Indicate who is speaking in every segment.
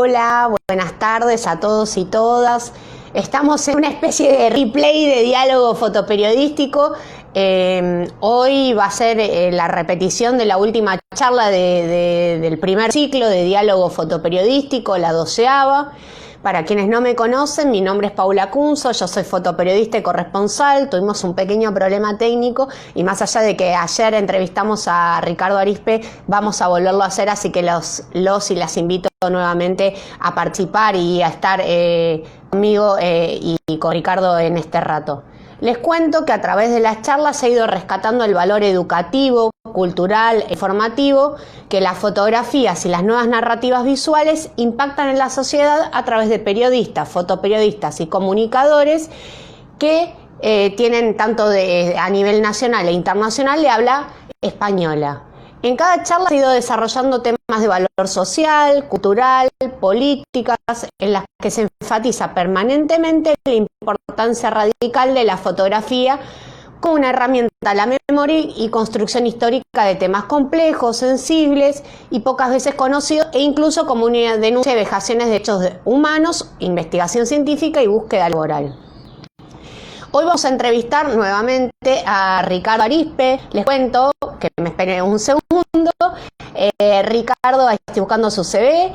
Speaker 1: Hola, buenas tardes a todos y todas. Estamos en una especie de replay de diálogo fotoperiodístico. Hoy va a ser la repetición de la última charla del primer ciclo de diálogo fotoperiodístico, la 12ª. Para quienes no me conocen, mi nombre es Paula Cunzo, yo soy fotoperiodista y corresponsal. Tuvimos un pequeño problema técnico y más allá de que ayer entrevistamos a Ricardo Arizpe, vamos a volverlo a hacer, así que los y las invito nuevamente a participar y a estar conmigo y con Ricardo en este rato. Les cuento que a través de las charlas se ha ido rescatando el valor educativo, cultural e informativo que las fotografías y las nuevas narrativas visuales impactan en la sociedad a través de periodistas, fotoperiodistas y comunicadores que tienen tanto a nivel nacional e internacional de habla española. En cada charla se ha ido desarrollando temas de valor social, cultural, políticas, en las que se enfatiza permanentemente la importancia radical de la fotografía como una herramienta a la memoria y construcción histórica de temas complejos, sensibles y pocas veces conocidos, e incluso como una denuncia de vejaciones de hechos humanos, investigación científica y búsqueda laboral. Hoy vamos a entrevistar nuevamente a Ricardo Arizpe. Les cuento que me esperen un segundo. Ricardo, ahí estoy buscando su CV.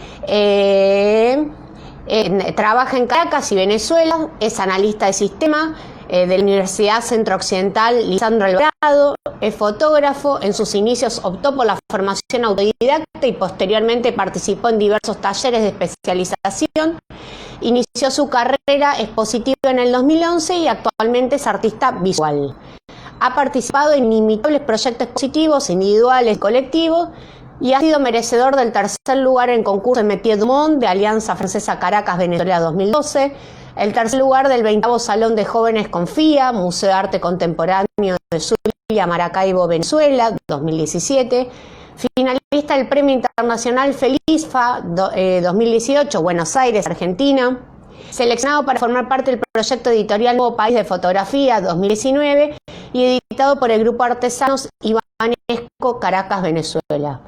Speaker 1: Trabaja en Caracas y Venezuela, es analista de sistema de la Universidad Centro Occidental Lisandro Alvarado, es fotógrafo. En sus inicios optó por la formación autodidacta y posteriormente participó en diversos talleres de especialización. Inició su carrera expositiva en el 2011 y actualmente es artista visual. Ha participado en inimitables proyectos expositivos, individuales y colectivos, y ha sido merecedor del tercer lugar en concurso de Métier du Monde de Alianza Francesa Caracas Venezuela 2012, el tercer lugar del 20º Salón de Jóvenes Confía, Museo de Arte Contemporáneo de Zulia, Maracaibo, Venezuela 2017, finalista del Premio Internacional Felisfa 2018, Buenos Aires, Argentina, seleccionado para formar parte del proyecto editorial Nuevo País de Fotografía 2019 y editado por el Grupo Artesanos Ivanesco Caracas, Venezuela.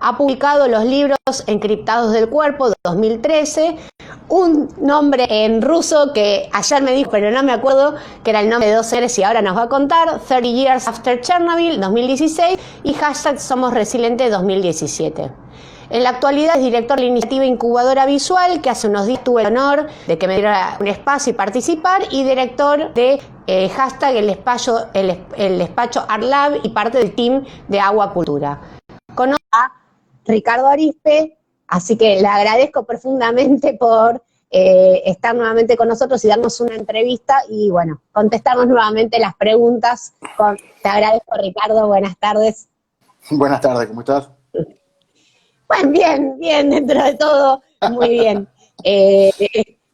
Speaker 1: Ha publicado los libros Encriptados del Cuerpo 2013, un nombre en ruso que ayer me dijo, pero no me acuerdo, que era el nombre de 2 series y ahora nos va a contar, 30 Years After Chernobyl 2016 y hashtag Somos Resilientes 2017. En la actualidad es director de la iniciativa Incubadora Visual, que hace unos días tuve el honor de que me diera un espacio y participar, y director de hashtag el despacho Art Lab y parte del team de Agua Cultura. Conozco a Ricardo Arizpe, así que le agradezco profundamente por estar nuevamente con nosotros y darnos una entrevista y, bueno, contestarnos nuevamente las preguntas. Te agradezco, Ricardo, buenas tardes.
Speaker 2: Buenas tardes, ¿cómo estás?
Speaker 1: Bueno, bien, dentro de todo, muy bien.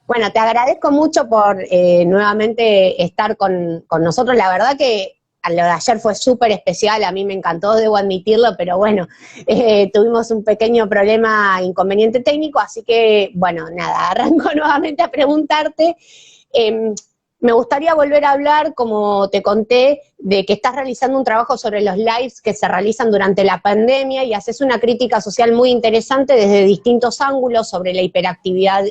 Speaker 1: Bueno, te agradezco mucho por nuevamente estar con nosotros. La verdad que lo de ayer fue súper especial, a mí me encantó, debo admitirlo, pero bueno, tuvimos un pequeño problema, inconveniente técnico, así que, bueno, nada, arranco nuevamente a preguntarte. Me gustaría volver a hablar, como te conté, de que estás realizando un trabajo sobre los lives que se realizan durante la pandemia y haces una crítica social muy interesante desde distintos ángulos sobre la hiperactividad,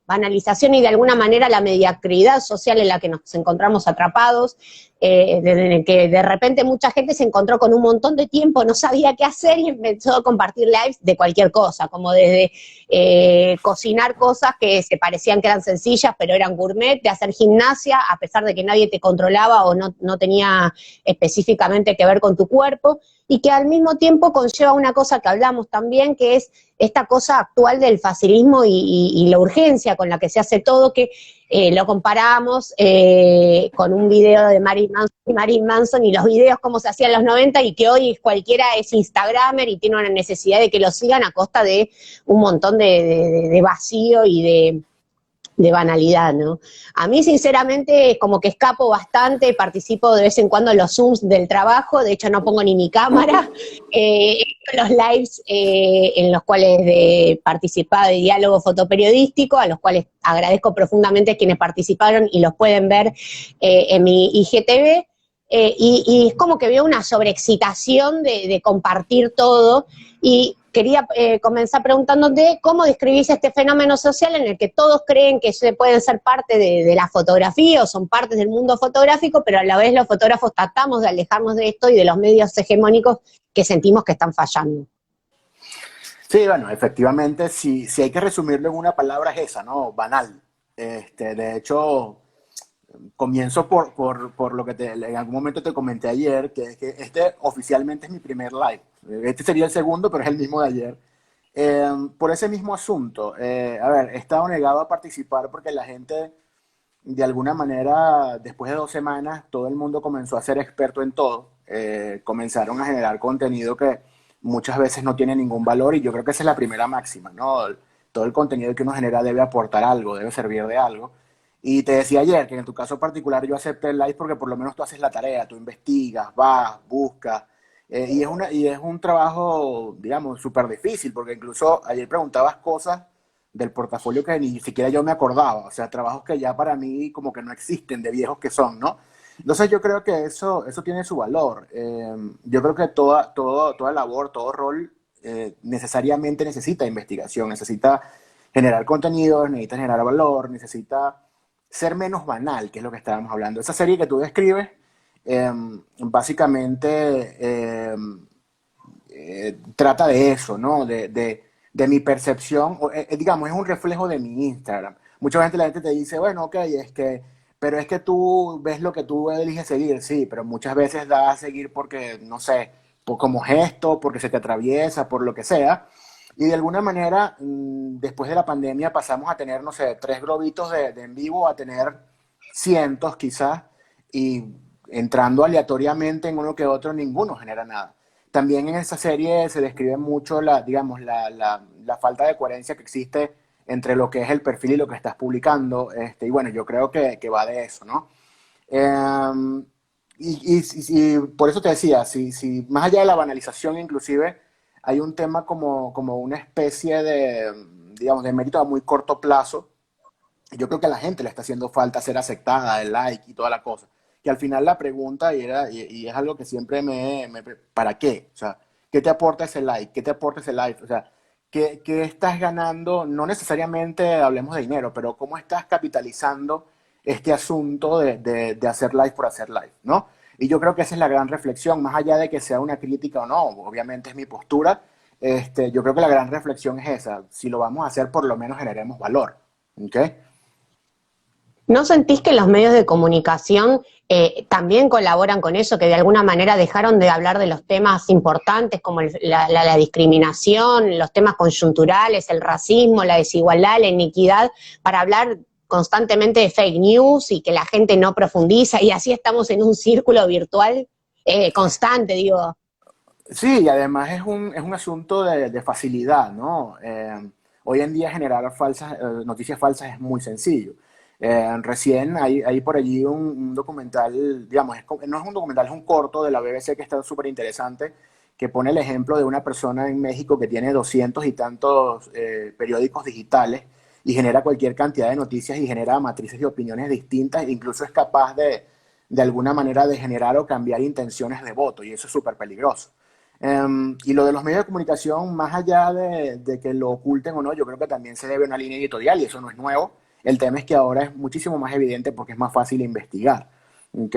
Speaker 1: banalización y de alguna manera la mediocridad social en la que nos encontramos atrapados, desde que de repente mucha gente se encontró con un montón de tiempo, no sabía qué hacer y empezó a compartir lives de cualquier cosa, como desde cocinar cosas que se parecían que eran sencillas pero eran gourmet, de hacer gimnasia a pesar de que nadie te controlaba o no tenía específicamente que ver con tu cuerpo, y que al mismo tiempo conlleva una cosa que hablamos también, que es esta cosa actual del facilismo y la urgencia con la que se hace todo, que lo comparamos con un video de Marilyn Manson y los videos como se hacían en los 90 y que hoy cualquiera es instagramer y tiene una necesidad de que lo sigan a costa de un montón de vacío y de banalidad, ¿no? A mí, sinceramente, como que escapo bastante, participo de vez en cuando en los Zooms del trabajo, de hecho no pongo ni mi cámara, los lives en los cuales participaba de diálogo fotoperiodístico, a los cuales agradezco profundamente a quienes participaron y los pueden ver en mi IGTV, y es como que veo una sobreexcitación de compartir todo, y quería comenzar preguntándote cómo describís este fenómeno social en el que todos creen que se pueden ser parte de la fotografía o son partes del mundo fotográfico, pero a la vez los fotógrafos tratamos de alejarnos de esto y de los medios hegemónicos que sentimos que están fallando.
Speaker 2: Sí, bueno, efectivamente, si hay que resumirlo en una palabra es esa, ¿no? Banal. De hecho, comienzo por lo que en algún momento te comenté ayer, que es que este oficialmente es mi primer live. Este sería el segundo, pero es el mismo de ayer. Por ese mismo asunto, a ver, he estado negado a participar porque la gente, de alguna manera, después de 2 semanas, todo el mundo comenzó a ser experto en todo. Comenzaron a generar contenido que muchas veces no tiene ningún valor y yo creo que esa es la primera máxima, ¿no? Todo el contenido que uno genera debe aportar algo, debe servir de algo. Y te decía ayer que en tu caso particular yo acepté el live porque por lo menos tú haces la tarea, tú investigas, vas, buscas. Y es un trabajo, digamos, súper difícil porque incluso ayer preguntabas cosas del portafolio que ni siquiera yo me acordaba. O sea, trabajos que ya para mí como que no existen, de viejos que son, ¿no? Entonces yo creo que eso tiene su valor. Yo creo que toda labor, todo rol necesariamente necesita investigación, necesita generar contenidos, necesita generar valor, necesita ser menos banal, que es lo que estábamos hablando. Esa serie que tú describes, básicamente trata de eso, ¿no? De mi percepción, digamos, es un reflejo de mi Instagram. Mucha gente, la gente te dice, bueno, ok, pero es que tú ves lo que tú eliges seguir, sí, pero muchas veces da a seguir porque, no sé, como gesto, porque se te atraviesa, por lo que sea. Y de alguna manera, después de la pandemia pasamos a tener, no sé, 3 globitos de en vivo a tener cientos quizás, y entrando aleatoriamente en uno que otro, ninguno genera nada. También en esa serie se describe mucho digamos, la falta de coherencia que existe entre lo que es el perfil y lo que estás publicando. Y bueno, yo creo que va de eso, ¿no? Eh, y por eso te decía, si más allá de la banalización inclusive, hay un tema como una especie de, digamos, de mérito a muy corto plazo. Yo creo que a la gente le está haciendo falta ser aceptada, el like y toda la cosa. Que al final la pregunta, y es algo que siempre ¿para qué? O sea, ¿qué te aporta ese like? ¿Qué te aporta ese like? O sea, ¿qué estás ganando? No necesariamente hablemos de dinero, pero ¿cómo estás capitalizando este asunto de hacer live por hacer live, ¿no? Y yo creo que esa es la gran reflexión, más allá de que sea una crítica o no, obviamente es mi postura. Yo creo que la gran reflexión es esa: si lo vamos a hacer, por lo menos generemos valor, ¿ok?
Speaker 1: ¿No sentís que los medios de comunicación también colaboran con eso, que de alguna manera dejaron de hablar de los temas importantes como la discriminación, los temas coyunturales, el racismo, la desigualdad, la inequidad, para hablar constantemente de fake news y que la gente no profundiza y así estamos en un círculo virtual constante, digo?
Speaker 2: Sí, y además es un asunto de facilidad, ¿no? Hoy en día generar noticias falsas es muy sencillo. Recién hay por allí un documental, digamos, no es un documental, es un corto de la BBC que está súper interesante, que pone el ejemplo de una persona en México que tiene 200 y tantos periódicos digitales y genera cualquier cantidad de noticias y genera matrices de opiniones distintas, e incluso es capaz de alguna manera de generar o cambiar intenciones de voto, y eso es súper peligroso. Y lo de los medios de comunicación, más allá de que lo oculten o no, yo creo que también se debe a una línea editorial y eso no es nuevo. El tema es que ahora es muchísimo más evidente porque es más fácil investigar. ¿Ok?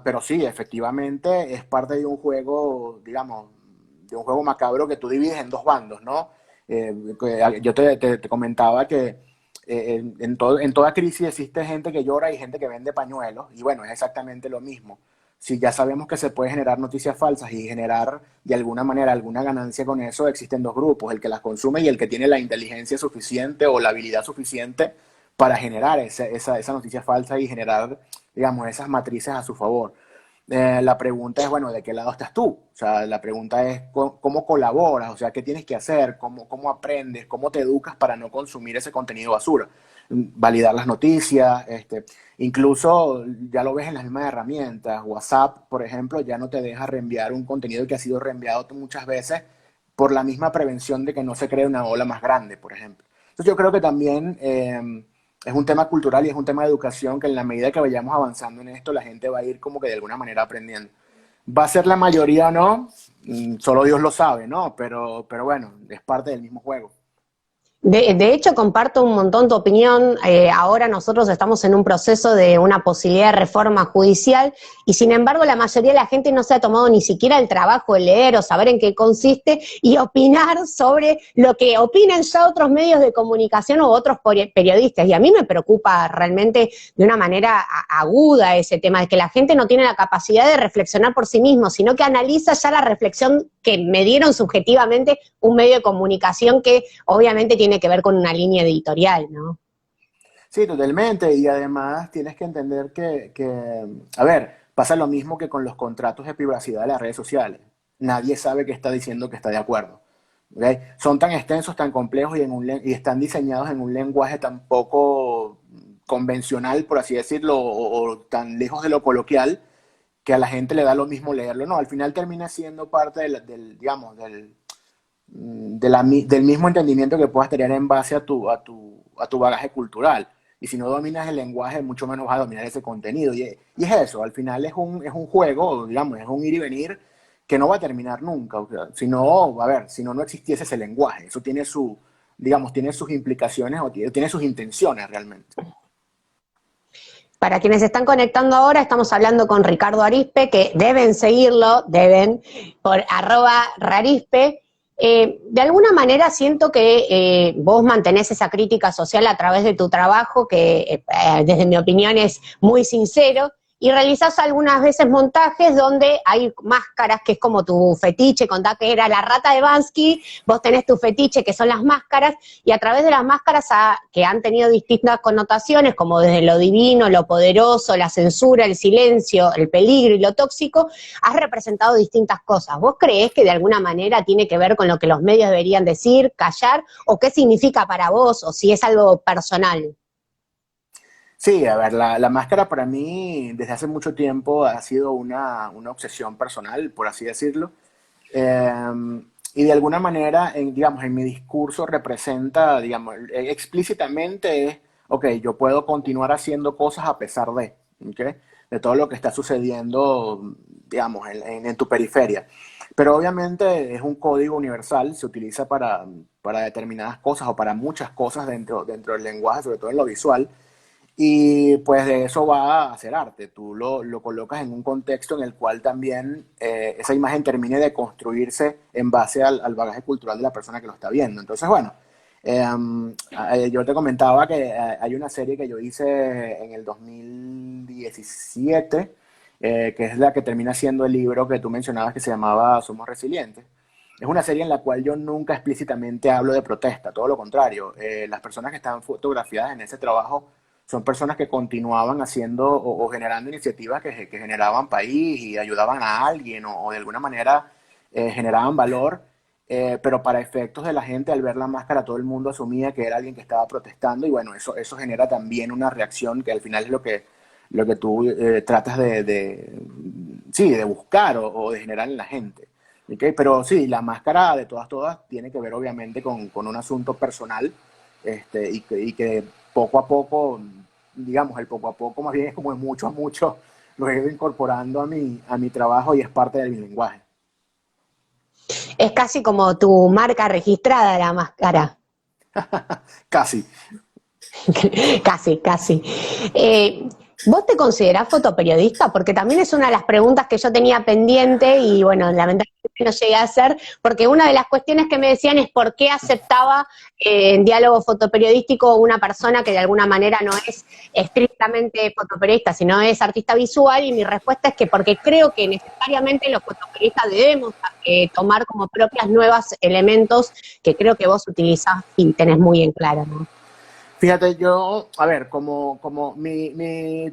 Speaker 2: Pero sí, efectivamente es parte de un juego, digamos, de un juego macabro que tú divides en dos bandos, ¿no? Yo te comentaba que en toda crisis existe gente que llora y gente que vende pañuelos, y bueno, es exactamente lo mismo. Si ya sabemos que se puede generar noticias falsas y generar de alguna manera alguna ganancia con eso, existen dos grupos: el que las consume y el que tiene la inteligencia suficiente o la habilidad suficiente para generar esa noticia falsa y generar, digamos, esas matrices a su favor. La pregunta es, bueno, ¿de qué lado estás tú? O sea, la pregunta es cómo colaboras, o sea, qué tienes que hacer, cómo aprendes, cómo te educas para no consumir ese contenido basura. Validar las noticias, incluso ya lo ves en las mismas herramientas. WhatsApp, por ejemplo, ya no te deja reenviar un contenido que ha sido reenviado muchas veces por la misma prevención de que no se cree una ola más grande, por ejemplo. Entonces yo creo que también es un tema cultural y es un tema de educación que en la medida que vayamos avanzando en esto, la gente va a ir como que de alguna manera aprendiendo. ¿Va a ser la mayoría o no? Solo Dios lo sabe, ¿no? Pero bueno, es parte del mismo juego.
Speaker 1: De hecho, comparto un montón tu opinión. Ahora nosotros estamos en un proceso de una posibilidad de reforma judicial y sin embargo la mayoría de la gente no se ha tomado ni siquiera el trabajo de leer o saber en qué consiste y opinar sobre lo que opinan ya otros medios de comunicación u otros periodistas. Y a mí me preocupa realmente de una manera aguda ese tema, de que la gente no tiene la capacidad de reflexionar por sí mismo, sino que analiza ya la reflexión que me dieron subjetivamente un medio de comunicación que obviamente tiene que ver con una línea editorial, ¿no?
Speaker 2: Sí, totalmente. Y además tienes que entender a ver, pasa lo mismo que con los contratos de privacidad de las redes sociales. Nadie sabe que está diciendo que está de acuerdo. ¿Ok? Son tan extensos, tan complejos y están diseñados en un lenguaje tan poco convencional, por así decirlo, o tan lejos de lo coloquial, que a la gente le da lo mismo leerlo. No, al final termina siendo parte digamos, del mismo entendimiento que puedas tener en base a tu bagaje cultural. Y si no dominas el lenguaje, mucho menos vas a dominar ese contenido. Y es eso, al final es un juego, digamos, es un ir y venir que no va a terminar nunca. O sea, si no, a ver, si no, no existiese ese lenguaje. Eso tiene digamos, tiene sus implicaciones o tiene sus intenciones realmente.
Speaker 1: Para quienes se están conectando ahora, estamos hablando con Ricardo Arizpe, que deben seguirlo, por @rarispe. De alguna manera siento que vos mantenés esa crítica social a través de tu trabajo, que desde mi opinión es muy sincero, y realizás algunas veces montajes donde hay máscaras, que es como tu fetiche, contá que era la rata de Bansky, vos tenés tu fetiche, que son las máscaras, y a través de las máscaras que han tenido distintas connotaciones, como desde lo divino, lo poderoso, la censura, el silencio, el peligro y lo tóxico, has representado distintas cosas. ¿Vos creés que de alguna manera tiene que ver con lo que los medios deberían decir, callar, o qué significa para vos, o si es algo personal?
Speaker 2: Sí, a ver, la máscara para mí desde hace mucho tiempo ha sido una obsesión personal, por así decirlo. Y de alguna manera, digamos, en mi discurso representa, digamos, explícitamente es, ok, yo puedo continuar haciendo cosas a pesar ¿ok? De todo lo que está sucediendo, digamos, en tu periferia. Pero obviamente es un código universal, se utiliza para determinadas cosas o para muchas cosas dentro del lenguaje, sobre todo en lo visual. Y pues de eso va a hacer arte. Tú lo colocas en un contexto en el cual también esa imagen termine de construirse en base al bagaje cultural de la persona que lo está viendo. Entonces, bueno, yo te comentaba que hay una serie que yo hice en el 2017, que es la que termina siendo el libro que tú mencionabas que se llamaba Somos Resilientes. Es una serie en la cual yo nunca explícitamente hablo de protesta, todo lo contrario. Las personas que están fotografiadas en ese trabajo son personas que continuaban haciendo o generando iniciativas que generaban país y ayudaban a alguien o de alguna manera generaban valor, pero para efectos de la gente al ver la máscara todo el mundo asumía que era alguien que estaba protestando y bueno, eso genera también una reacción que al final es lo que tú tratas sí, de buscar o de generar en la gente. ¿Okay? Pero sí, la máscara de todas tiene que ver obviamente con un asunto personal y que poco a poco, digamos, el poco a poco más bien es como de mucho a mucho, lo he ido incorporando a mi trabajo y es parte de mi lenguaje.
Speaker 1: Es casi como tu marca registrada, la máscara.
Speaker 2: Casi.
Speaker 1: Casi, casi. ¿Vos te considerás fotoperiodista? Porque también es una de las preguntas que yo tenía pendiente y bueno, lamentablemente no llegué a hacer, porque una de las cuestiones que me decían es por qué aceptaba en diálogo fotoperiodístico una persona que de alguna manera no es estrictamente fotoperiodista, sino es artista visual, y mi respuesta es que porque creo que necesariamente los fotoperiodistas debemos tomar como propias nuevos elementos que creo que vos utilizás y tenés muy en claro, ¿no?
Speaker 2: Fíjate, a ver, como mi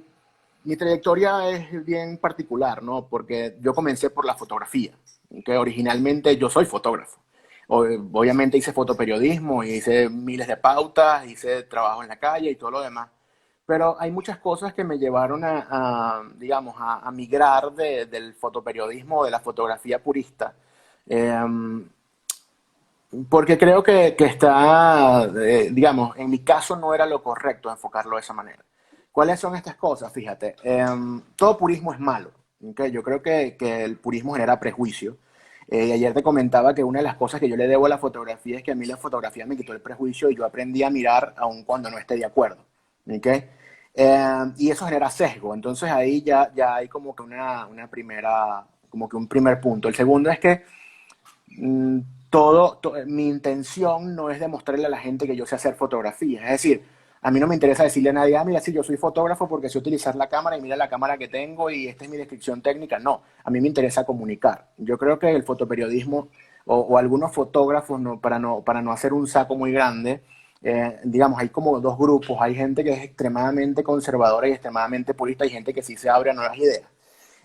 Speaker 2: trayectoria es bien particular, ¿no? Porque yo comencé por la fotografía, que originalmente yo soy fotógrafo. Obviamente hice fotoperiodismo, hice miles de pautas, hice trabajo en la calle y todo lo demás. Pero hay muchas cosas que me llevaron digamos, a migrar del fotoperiodismo, de la fotografía purista. Porque creo que está, digamos, en mi caso no era lo correcto enfocarlo de esa manera. ¿Cuáles son estas cosas? Fíjate, todo purismo es malo, ¿ok? Yo creo que el purismo genera prejuicio. Y ayer te comentaba que una de las cosas que yo le debo a la fotografía es que a mí la fotografía me quitó el prejuicio y yo aprendí a mirar aun cuando no esté de acuerdo. ¿Ok? Y eso genera sesgo. Entonces ahí ya hay como que una primera, como que un primer punto. El segundo es que mm, mi intención no es demostrarle a la gente que yo sé hacer fotografía. Es decir, a mí no me interesa decirle a nadie, ah, mira, sí, yo soy fotógrafo porque sé utilizar la cámara y mira la cámara que tengo y esta es mi descripción técnica. No, a mí me interesa comunicar. Yo creo que el fotoperiodismo o algunos fotógrafos, para no hacer un saco muy grande, digamos, hay como dos grupos. Hay gente que es extremadamente conservadora y extremadamente purista y gente que sí se abre a nuevas ideas.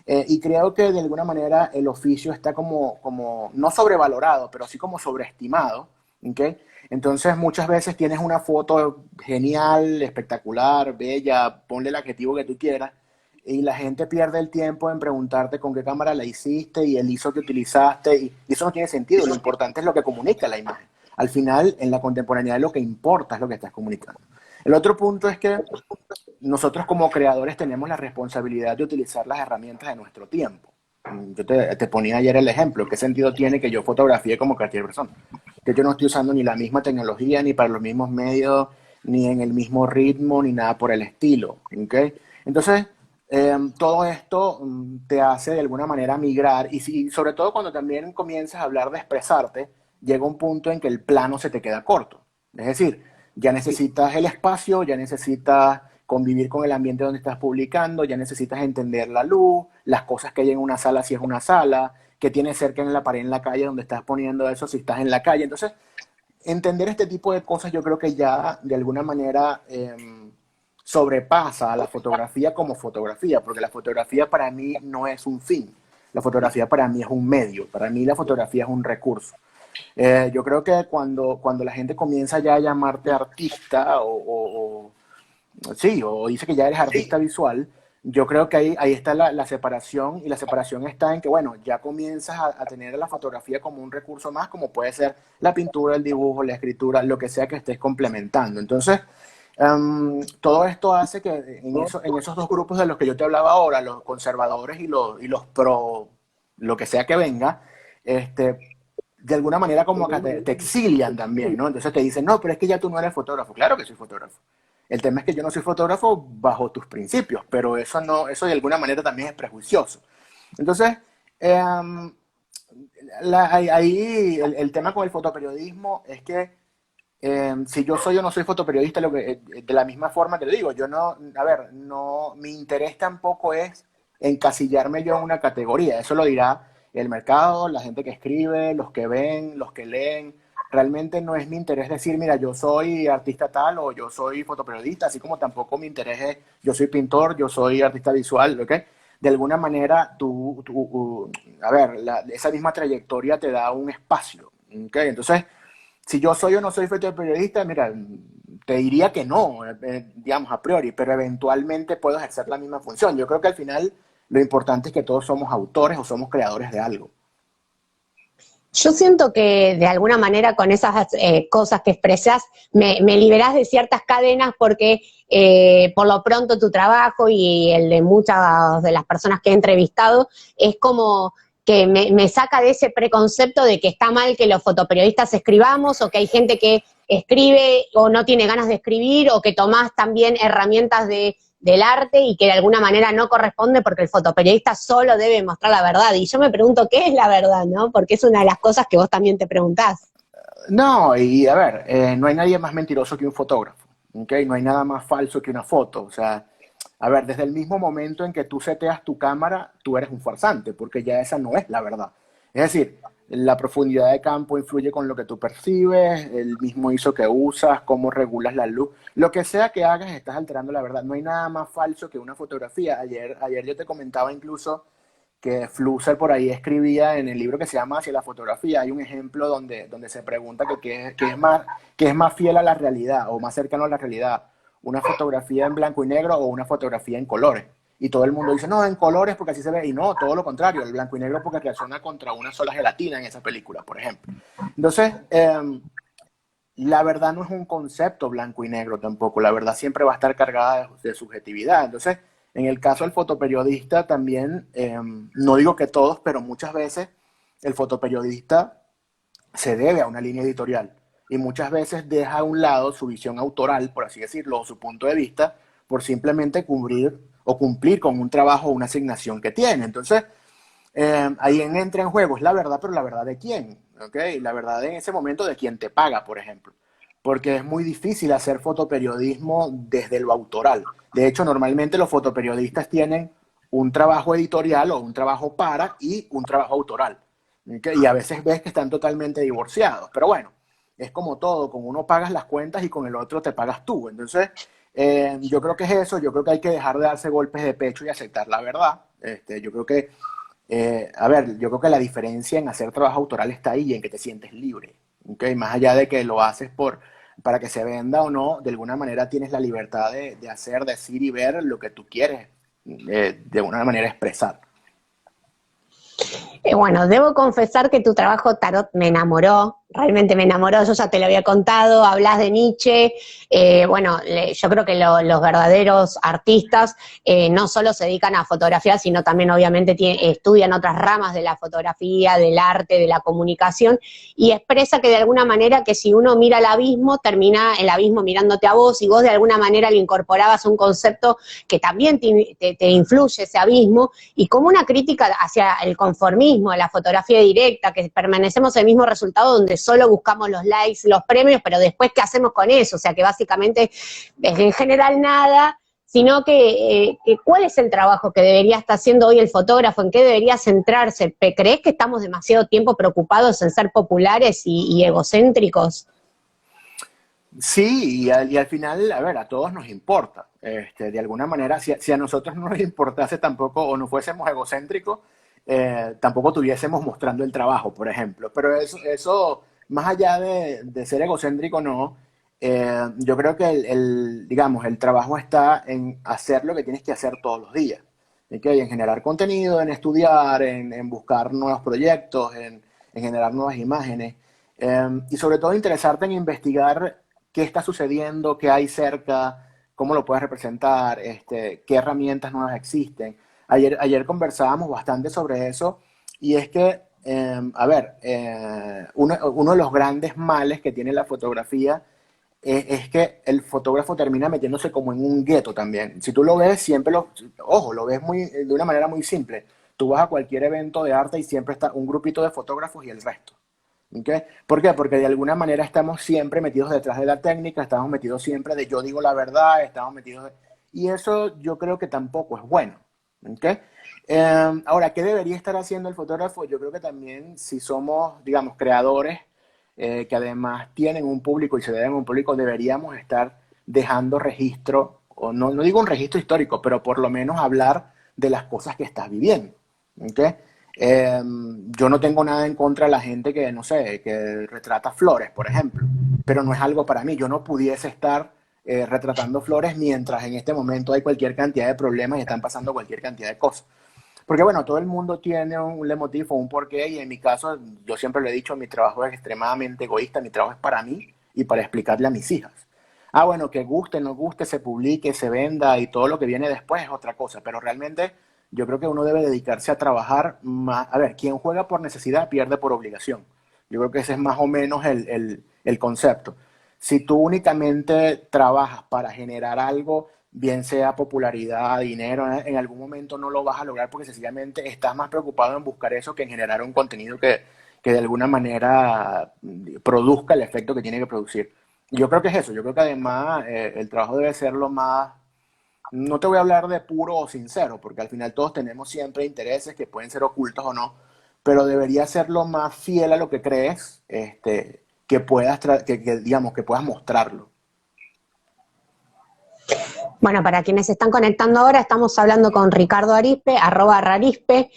Speaker 2: Y creo que de alguna manera el oficio está como no sobrevalorado, pero sí como sobreestimado. ¿Okay? Entonces muchas veces tienes una foto genial, espectacular, bella, ponle el adjetivo que tú quieras, y la gente pierde el tiempo en preguntarte con qué cámara la hiciste y el ISO que utilizaste, y eso no tiene sentido. Lo importante es lo que comunica la imagen. Al final, en la contemporaneidad, lo que importa es lo que estás comunicando. El otro punto es que nosotros como creadores tenemos la responsabilidad de utilizar las herramientas de nuestro tiempo. Yo te ponía ayer el ejemplo. ¿Qué sentido tiene que yo fotografíe como cualquier persona? Que yo no estoy usando ni la misma tecnología, ni para los mismos medios, ni en el mismo ritmo, ni nada por el estilo. ¿Okay? Entonces, todo esto te hace de alguna manera migrar y sobre todo cuando también comienzas a hablar de expresarte, llega un punto en que el plano se te queda corto. Es decir, ya necesitas el espacio, ya necesitas convivir con el ambiente donde estás publicando, ya necesitas entender la luz, las cosas que hay en una sala si es una sala, que tienes cerca en la pared en la calle donde estás poniendo eso si estás en la calle. Entonces, entender este tipo de cosas yo creo que ya de alguna manera sobrepasa a la fotografía como fotografía, porque la fotografía para mí no es un fin, la fotografía para mí es un medio, para mí la fotografía es un recurso. Yo creo que cuando la gente comienza ya a llamarte artista sí, o dice que ya eres artista visual, yo creo que ahí está la separación y la separación está en que, bueno, ya comienzas a tener la fotografía como un recurso más, como puede ser la pintura, el dibujo, la escritura, lo que sea que estés complementando. Entonces, todo esto hace que en esos dos grupos de los que yo te hablaba ahora, los conservadores y los pro, lo que sea que venga, de alguna manera como que te exilian también, ¿no? Entonces te dicen, no, pero es que ya tú no eres fotógrafo. Claro que soy fotógrafo. El tema es que yo no soy fotógrafo bajo tus principios, pero eso no, eso de alguna manera también es prejuicioso. Entonces, ahí el tema con el fotoperiodismo es que si yo soy o no soy fotoperiodista, de la misma forma que lo digo, yo no, a ver, no, mi interés tampoco es encasillarme yo en una categoría, eso lo dirá el mercado, la gente que escribe, los que ven, los que leen. Realmente no es mi interés decir, mira, yo soy artista tal o yo soy fotoperiodista, así como tampoco mi interés es, yo soy pintor, yo soy artista visual, ¿ok? De alguna manera, a ver, esa misma trayectoria te da un espacio, ¿ok? Entonces, si yo soy o no soy fotoperiodista, mira, te diría que no, digamos, a priori, pero eventualmente puedo ejercer la misma función. Yo creo que al final lo importante es que todos somos autores o somos creadores de algo.
Speaker 1: Yo siento que de alguna manera con esas cosas que expresas me liberás de ciertas cadenas porque por lo pronto tu trabajo y el de muchas de las personas que he entrevistado es como que me saca de ese preconcepto de que está mal que los fotoperiodistas escribamos o que hay gente que escribe o no tiene ganas de escribir o que tomás también herramientas del arte y que de alguna manera no corresponde porque el fotoperiodista solo debe mostrar la verdad. Y yo me pregunto, ¿qué es la verdad, no? Porque es una de las cosas que vos también te preguntás.
Speaker 2: No, y a ver, no hay nadie más mentiroso que un fotógrafo, ¿ok? No hay nada más falso que una foto. O sea, a ver, desde el mismo momento en que tú seteas tu cámara, tú eres un farsante, porque ya esa no es la verdad. Es decir, la profundidad de campo influye con lo que tú percibes, el mismo ISO que usas, cómo regulas la luz. Lo que sea que hagas, estás alterando la verdad. No hay nada más falso que una fotografía. Ayer yo te comentaba incluso que Flusser por ahí escribía en el libro que se llama Hacia la fotografía. Hay un ejemplo donde se pregunta que es más fiel a la realidad o más cercano a la realidad, una fotografía en blanco y negro o una fotografía en colores. Y todo el mundo dice, no, en colores porque así se ve. Y no, todo lo contrario, el blanco y negro porque reacciona contra una sola gelatina en esa película, por ejemplo. Entonces, la verdad no es un concepto blanco y negro tampoco. La verdad siempre va a estar cargada de subjetividad. Entonces, En el caso del fotoperiodista también, no digo que todos, pero muchas veces el fotoperiodista se debe a una línea editorial y muchas veces deja a un lado su visión autoral, por así decirlo, o su punto de vista, por simplemente cubrir o cumplir con un trabajo o una asignación que tiene. Entonces, ahí entra en juego, es la verdad, pero la verdad de quién, ¿ok? La verdad en ese momento de quién te paga, por ejemplo. Porque es muy difícil hacer fotoperiodismo desde lo autoral. De hecho, normalmente los fotoperiodistas tienen un trabajo editorial o un trabajo para y un trabajo autoral. ¿Ok? Y a veces ves que están totalmente divorciados. Pero bueno, es como todo, con uno pagas las cuentas y con el otro te pagas tú. Entonces, yo creo que es eso, yo creo que hay que dejar de darse golpes de pecho y aceptar la verdad. Yo creo que a ver, yo creo que la diferencia en hacer trabajo autoral está ahí, en que te sientes libre, ¿ok? Más allá de que lo haces para que se venda o no, de alguna manera tienes la libertad de hacer, decir y ver lo que tú quieres, de alguna manera expresar.
Speaker 1: Bueno, debo confesar que tu trabajo tarot me enamoró, realmente me enamoró, yo ya te lo había contado, hablas de Nietzsche, yo creo que los verdaderos artistas no solo se dedican a fotografiar, sino también obviamente estudian otras ramas de la fotografía, del arte, de la comunicación, y expresa que de alguna manera que si uno mira el abismo, termina el abismo mirándote a vos, y vos de alguna manera le incorporabas un concepto que también te influye ese abismo, y como una crítica hacia el conformismo, la fotografía directa, que permanecemos en el mismo resultado donde solo buscamos los likes, los premios, pero después ¿qué hacemos con eso? O sea que básicamente en general nada, sino que ¿cuál es el trabajo que debería estar haciendo hoy el fotógrafo? ¿En qué debería centrarse? ¿Crees que estamos demasiado tiempo preocupados en ser populares y egocéntricos?
Speaker 2: Sí, y al final, a ver, a todos nos importa. De alguna manera, si a nosotros no nos importase tampoco, o no fuésemos egocéntricos, tampoco tuviésemos mostrando el trabajo, por ejemplo. Pero eso más allá de ser egocéntrico, no, yo creo que digamos, el trabajo está en hacer lo que tienes que hacer todos los días. ¿Ok? En generar contenido, en estudiar, en buscar nuevos proyectos, en generar nuevas imágenes. Y sobre todo interesarte en investigar qué está sucediendo, qué hay cerca, cómo lo puedes representar, qué herramientas nuevas existen. Ayer conversábamos bastante sobre eso y es que, a ver, uno de los grandes males que tiene la fotografía es que el fotógrafo termina metiéndose como en un gueto también. Si tú lo ves, ojo, lo ves de una manera muy simple. Tú vas a cualquier evento de arte y siempre está un grupito de fotógrafos y el resto. ¿Okay? ¿Por qué? Porque de alguna manera estamos siempre metidos detrás de la técnica, estamos metidos siempre de yo digo la verdad, estamos metidos. Y eso yo creo que tampoco es bueno. ¿Okay? Ahora, ¿qué debería estar haciendo el fotógrafo? Yo creo que también si somos, digamos, creadores que además tienen un público y se deben a un público, deberíamos estar dejando registro, o no digo un registro histórico, pero por lo menos hablar de las cosas que estás viviendo. ¿Okay? Yo no tengo nada en contra de la gente que, no sé, que retrata flores, por ejemplo, pero no es algo para mí. Yo no pudiese estar retratando flores mientras en este momento hay cualquier cantidad de problemas y están pasando cualquier cantidad de cosas. Porque bueno, todo el mundo tiene un leitmotiv o un porqué y en mi caso, yo siempre lo he dicho, mi trabajo es extremadamente egoísta, mi trabajo es para mí y para explicarle a mis hijas. Ah, bueno, que guste, no guste, se publique, se venda y todo lo que viene después es otra cosa, pero realmente yo creo que uno debe dedicarse a trabajar más. A ver, quien juega por necesidad pierde por obligación. Yo creo que ese es más o menos el concepto. Si tú únicamente trabajas para generar algo, bien sea popularidad, dinero, en algún momento no lo vas a lograr porque sencillamente estás más preocupado en buscar eso que en generar un contenido que de alguna manera produzca el efecto que tiene que producir. Yo creo que es eso, yo creo que además el trabajo debe ser lo más, no te voy a hablar de puro o sincero, porque al final todos tenemos siempre intereses que pueden ser ocultos o no, pero debería ser lo más fiel a lo que crees, que puedas, digamos, que puedas mostrarlo.
Speaker 1: Bueno, para quienes se están conectando ahora, estamos hablando con Ricardo Arispe, @Rarispe.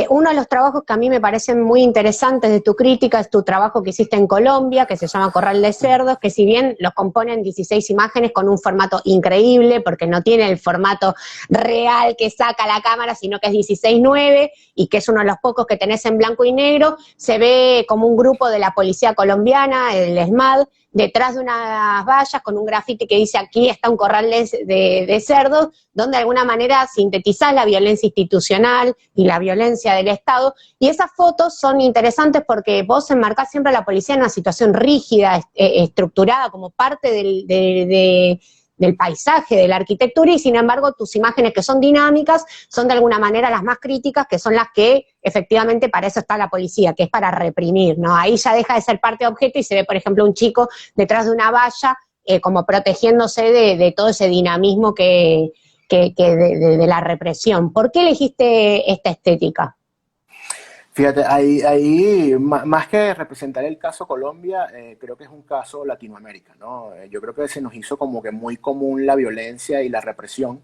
Speaker 1: Uno de los trabajos que a mí me parecen muy interesantes de tu crítica es tu trabajo que hiciste en Colombia, que se llama Corral de Cerdos, que si bien los componen 16 imágenes con un formato increíble, porque no tiene el formato real que saca la cámara, sino que es 16:9 y que es uno de los pocos que tenés en blanco y negro, se ve como un grupo de la policía colombiana, el ESMAD, detrás de unas vallas con un grafiti que dice aquí está un corral de cerdos, donde de alguna manera sintetizás la violencia institucional y la violencia del Estado, y esas fotos son interesantes porque vos enmarcás siempre a la policía en una situación rígida, estructurada, como parte del paisaje, de la arquitectura, y sin embargo tus imágenes que son dinámicas son de alguna manera las más críticas, que son las que efectivamente para eso está la policía, que es para reprimir, ¿no? Ahí ya deja de ser parte de objeto y se ve, por ejemplo, un chico detrás de una valla como protegiéndose de todo ese dinamismo de la represión. ¿Por qué elegiste esta estética?
Speaker 2: Fíjate, ahí más que representar el caso Colombia, creo que es un caso Latinoamérica, ¿no? Yo creo que se nos hizo como que muy común la violencia y la represión.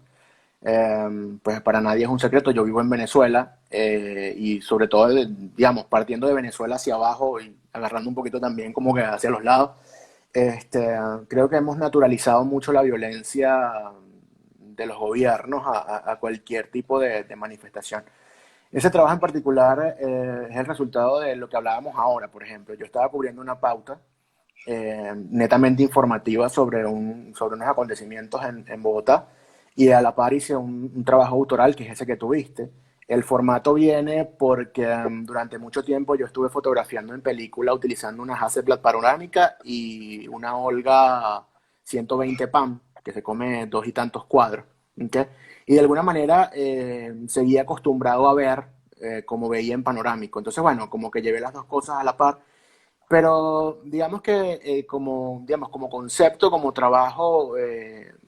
Speaker 2: Pues para nadie es un secreto, yo vivo en Venezuela y sobre todo, digamos, partiendo de Venezuela hacia abajo y agarrando un poquito también como que hacia los lados, creo que hemos naturalizado mucho la violencia de los gobiernos a cualquier tipo de manifestación. Ese trabajo en particular es el resultado de lo que hablábamos ahora, por ejemplo. Yo estaba cubriendo una pauta netamente informativa sobre unos acontecimientos en Bogotá y a la par hice un trabajo autoral, que es ese que tuviste. El formato viene porque durante mucho tiempo yo estuve fotografiando en película utilizando una Hasselblad panorámica y una Olga 120 PAM, que se come 2 y tantos cuadros. ¿Okay? Y de alguna manera seguía acostumbrado a ver como veía en panorámico. Entonces, bueno, como que llevé las dos cosas a la par. Pero digamos que como concepto, como trabajo,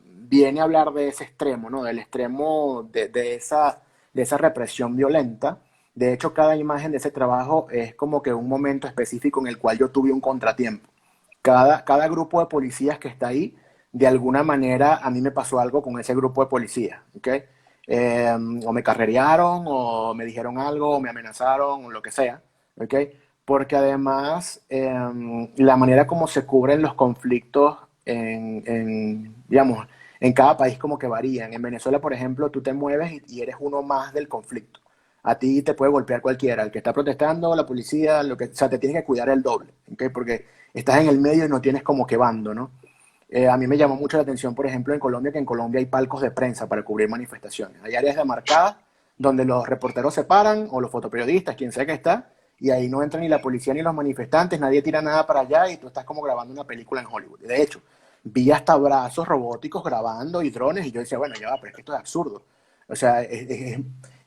Speaker 2: viene a hablar de ese extremo, ¿no? Del extremo de esa represión violenta. De hecho, cada imagen de ese trabajo es como que un momento específico en el cual yo tuve un contratiempo. Cada grupo de policías que está ahí, de alguna manera a mí me pasó algo con ese grupo de policías, ¿ok? O me carrerearon, o me dijeron algo, o me amenazaron, o lo que sea, ¿ok? Porque además la manera como se cubren los conflictos digamos, en cada país como que varían. En Venezuela, por ejemplo, tú te mueves y eres uno más del conflicto. A ti te puede golpear cualquiera, el que está protestando, la policía, o sea, te tienes que cuidar el doble, ¿okay? Porque estás en el medio y no tienes como que bando, ¿no? A mí me llamó mucho la atención, por ejemplo, en Colombia, que en Colombia hay palcos de prensa para cubrir manifestaciones. Hay áreas demarcadas donde los reporteros se paran, o los fotoperiodistas, quien sea que está, y ahí no entra ni la policía ni los manifestantes, nadie tira nada para allá y tú estás como grabando una película en Hollywood. De hecho, vi hasta brazos robóticos grabando y drones y yo decía, bueno, ya va, pero es que esto es absurdo. O sea, es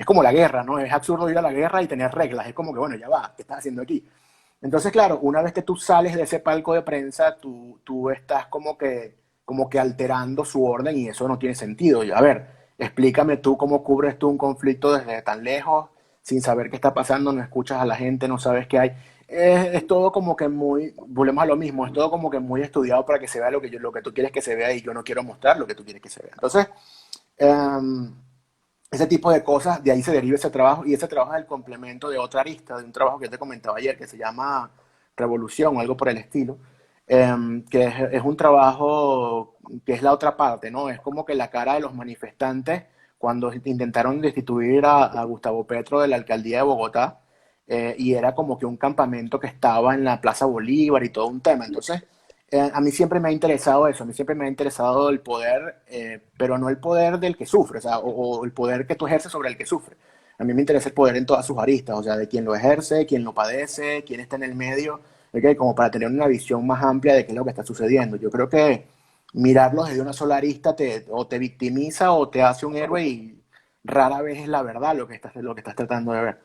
Speaker 2: como la guerra, ¿no? Es absurdo ir a la guerra y tener reglas. Es como que, bueno, ya va, ¿qué estás haciendo aquí? Entonces, claro, una vez que tú sales de ese palco de prensa, tú estás como que alterando su orden y eso no tiene sentido. Y, a ver, explícame tú cómo cubres tú un conflicto desde tan lejos, sin saber qué está pasando, no escuchas a la gente, no sabes qué hay. Es todo como que volvemos a lo mismo, es todo como que muy estudiado para que se vea lo que tú quieres que se vea y yo no quiero mostrar lo que tú quieres que se vea. Entonces, um, ese tipo de cosas, de ahí se deriva ese trabajo y ese trabajo es el complemento de otra arista, de un trabajo que yo te comentaba ayer que se llama Revolución o algo por el estilo, que es un trabajo que es la otra parte, ¿no? Es como que la cara de los manifestantes cuando intentaron destituir a Gustavo Petro de la alcaldía de Bogotá, y era como que un campamento que estaba en la Plaza Bolívar y todo un tema. Entonces, a mí siempre me ha interesado eso, a mí siempre me ha interesado el poder, pero no el poder del que sufre, o sea, o el poder que tú ejerces sobre el que sufre. A mí me interesa el poder en todas sus aristas, o sea, de quien lo ejerce, quien lo padece, quien está en el medio, ¿ok? Como para tener una visión más amplia de qué es lo que está sucediendo. Yo creo que mirarlo desde una sola arista o te victimiza o te hace un héroe y rara vez es la verdad lo que estás tratando de ver.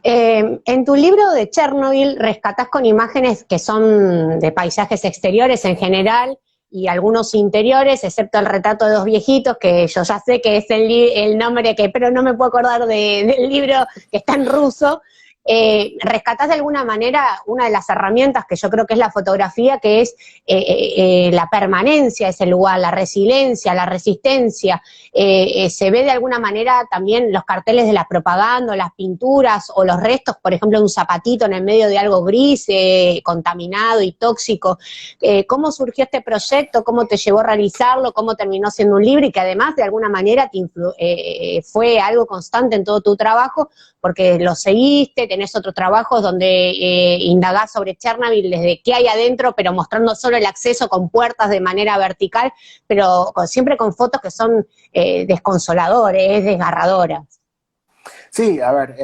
Speaker 1: En tu libro de Chernobyl rescatás con imágenes que son de paisajes exteriores en general y algunos interiores, excepto el retrato de dos viejitos, que yo ya sé que es el nombre, pero no me puedo acordar del libro que está en ruso, rescatás de alguna manera una de las herramientas que yo creo que es la fotografía, que es la permanencia de ese lugar, la resiliencia, la resistencia. Se ve de alguna manera también los carteles de la propaganda, las pinturas o los restos, por ejemplo, de un zapatito en el medio de algo gris, contaminado y tóxico. ¿Cómo surgió este proyecto? ¿Cómo te llevó a realizarlo? ¿Cómo terminó siendo un libro? Y que además de alguna manera fue algo constante en todo tu trabajo, porque lo seguiste, tenés otros trabajos donde indagás sobre Chernobyl desde qué hay adentro, pero mostrando solo el acceso con puertas de manera vertical, pero siempre con fotos que son desconsoladores, desgarradoras.
Speaker 2: Sí, a ver,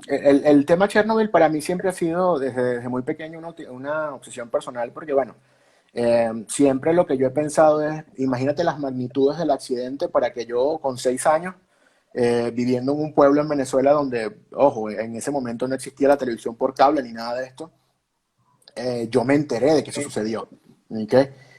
Speaker 2: el tema Chernobyl para mí siempre ha sido desde muy pequeño una obsesión personal porque, bueno, siempre lo que yo he pensado es, imagínate las magnitudes del accidente para que yo con 6 años, viviendo en un pueblo en Venezuela donde, ojo, en ese momento no existía la televisión por cable ni nada de esto, yo me enteré de que eso sucedió. ¿Ok?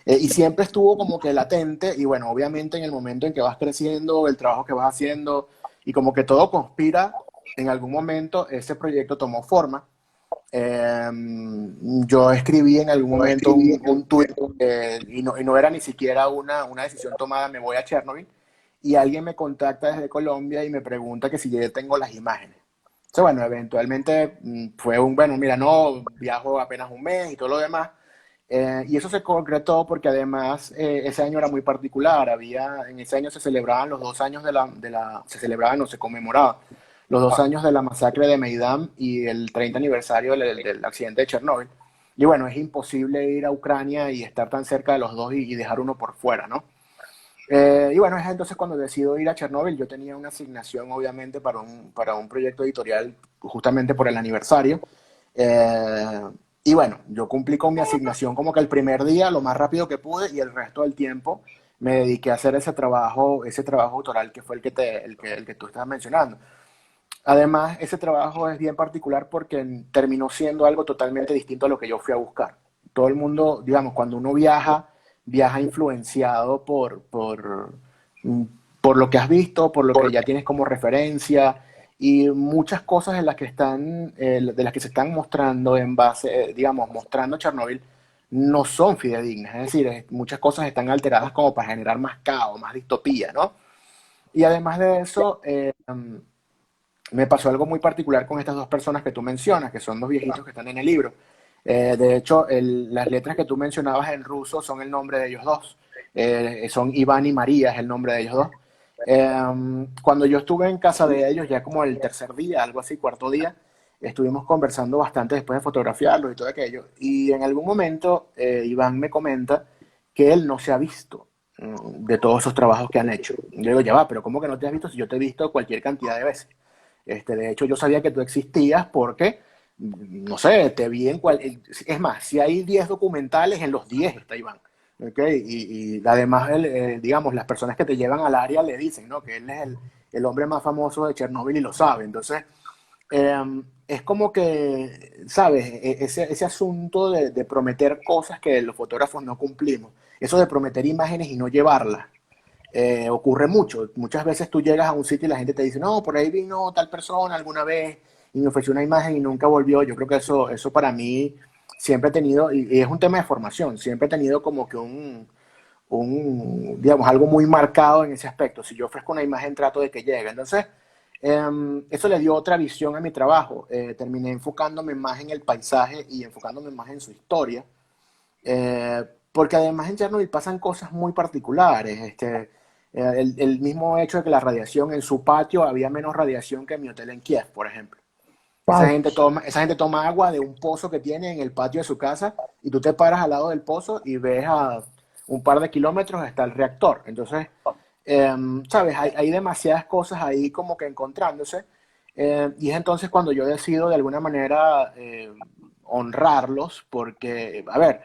Speaker 2: Y siempre estuvo como que latente y bueno, obviamente en el momento en que vas creciendo, el trabajo que vas haciendo y como que todo conspira, en algún momento ese proyecto tomó forma. Eh, yo escribí en algún momento un tuit y no era ni siquiera una decisión tomada, me voy a Chernobyl, y alguien me contacta desde Colombia y me pregunta que si yo tengo las imágenes. Entonces, bueno, eventualmente fue bueno, mira, no, viajo apenas un mes y todo lo demás. Y eso se concretó porque además ese año era muy particular. En ese año se celebraban los 2 años se celebraban o se conmemoraban los 2 años de la masacre de Meidán y el 30 aniversario del accidente de Chernóbil. Y bueno, es imposible ir a Ucrania y estar tan cerca de los dos y dejar uno por fuera, ¿no? Y bueno, es entonces cuando decido ir a Chernóbil. Yo tenía una asignación, obviamente, para un proyecto editorial justamente por el aniversario. Eh, y bueno, yo cumplí con mi asignación como que el primer día, lo más rápido que pude, y el resto del tiempo me dediqué a hacer ese trabajo autoral que fue el que tú estabas mencionando. Además, ese trabajo es bien particular porque terminó siendo algo totalmente distinto a lo que yo fui a buscar. Todo el mundo, digamos, cuando uno viaja influenciado mm, por lo que has visto, por lo que ya tienes como referencia y muchas cosas de las que se están mostrando en base, digamos, mostrando Chernobyl, no son fidedignas. Es decir, muchas cosas están alteradas como para generar más caos, más distopía, ¿no? Y además de eso, me pasó algo muy particular con estas dos personas que tú mencionas, que son dos viejitos que están en el libro. De hecho, las letras que tú mencionabas en ruso son el nombre de ellos dos. Son Iván y María, es el nombre de ellos dos. Cuando yo estuve en casa de ellos, ya como el tercer día, algo así, cuarto día, estuvimos conversando bastante después de fotografiarlos y todo aquello. Y en algún momento, Iván me comenta que él no se ha visto de todos esos trabajos que han hecho. Yo digo, ya va, pero ¿cómo que no te has visto si yo te he visto cualquier cantidad de veces? De hecho, yo sabía que tú existías porque, no sé, te vi Es más, si hay 10 documentales, en los 10 está Iván. ¿Okay? Y además, digamos, las personas que te llevan al área le dicen, ¿no? Que él es el hombre más famoso de Chernóbil y lo sabe. Entonces, es como que, ¿sabes? Ese asunto de prometer cosas que los fotógrafos no cumplimos. Eso de prometer imágenes y no llevarlas. Ocurre mucho. Muchas veces tú llegas a un sitio y la gente te dice, no, por ahí vino tal persona alguna vez y me ofreció una imagen y nunca volvió. Yo creo que eso para mí siempre he tenido, y es un tema de formación, siempre he tenido como que digamos, algo muy marcado en ese aspecto. Si yo ofrezco una imagen, trato de que llegue. Entonces, eso le dio otra visión a mi trabajo. Terminé enfocándome más en el paisaje y enfocándome más en su historia. Porque además en Chernobyl pasan cosas muy particulares. El mismo hecho de que la radiación en su patio había menos radiación que en mi hotel en Kiev, por ejemplo. Esa
Speaker 1: Wow.
Speaker 2: gente toma agua de un pozo que tiene en el patio de su casa y tú te paras al lado del pozo y ves a un par de kilómetros está el reactor. Entonces, sabes, hay demasiadas cosas ahí como que encontrándose. Y es entonces cuando yo decido de alguna manera honrarlos porque, a ver,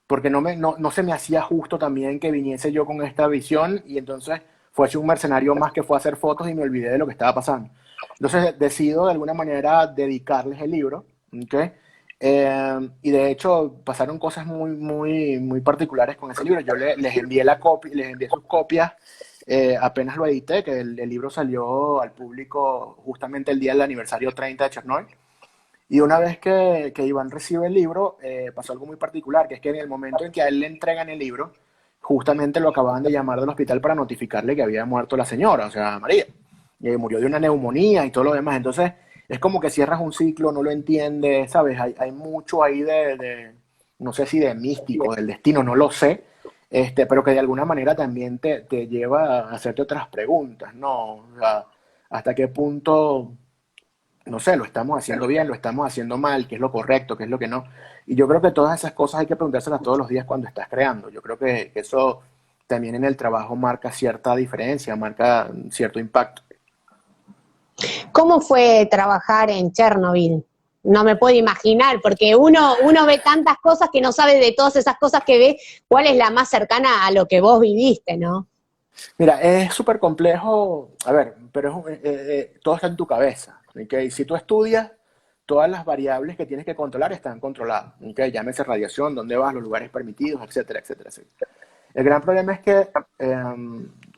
Speaker 2: porque no se me hacía justo también que viniese yo con esta visión y entonces fuese un mercenario más que fue a hacer fotos y me olvidé de lo que estaba pasando. Entonces decido de alguna manera dedicarles el libro, ¿ok? Y de hecho pasaron cosas muy, muy, muy particulares con ese libro. Yo les envié les envié sus copias apenas lo edité, que el libro salió al público justamente el día del aniversario 30 de Chernobyl. Y una vez que Iván recibe el libro, pasó algo muy particular, que es que en el momento en que a él le entregan el libro, justamente lo acababan de llamar del hospital para notificarle que había muerto la señora, o sea, María. Murió de una neumonía y todo lo demás. Entonces, es como que cierras un ciclo, no lo entiendes, ¿sabes? Hay mucho ahí no sé si de místico, del destino, no lo sé, pero que de alguna manera también te lleva a hacerte otras preguntas, ¿no? O sea, hasta qué punto, no sé, lo estamos haciendo bien, lo estamos haciendo mal, qué es lo correcto, qué es lo que no. Y yo creo que todas esas cosas hay que preguntárselas todos los días cuando estás creando. Yo creo que eso también en el trabajo marca cierta diferencia, marca cierto impacto.
Speaker 1: ¿Cómo fue trabajar en Chernobyl? No me puedo imaginar, porque uno ve tantas cosas que no sabe de todas esas cosas que ve, cuál es la más cercana a lo que vos viviste, ¿no?
Speaker 2: Mira, es súper complejo, a ver, pero todo está en tu cabeza. ¿Ok? Si tú estudias, todas las variables que tienes que controlar están controladas. ¿Ok? Llámese radiación, dónde vas, los lugares permitidos, etcétera, etcétera, etcétera. El gran problema es que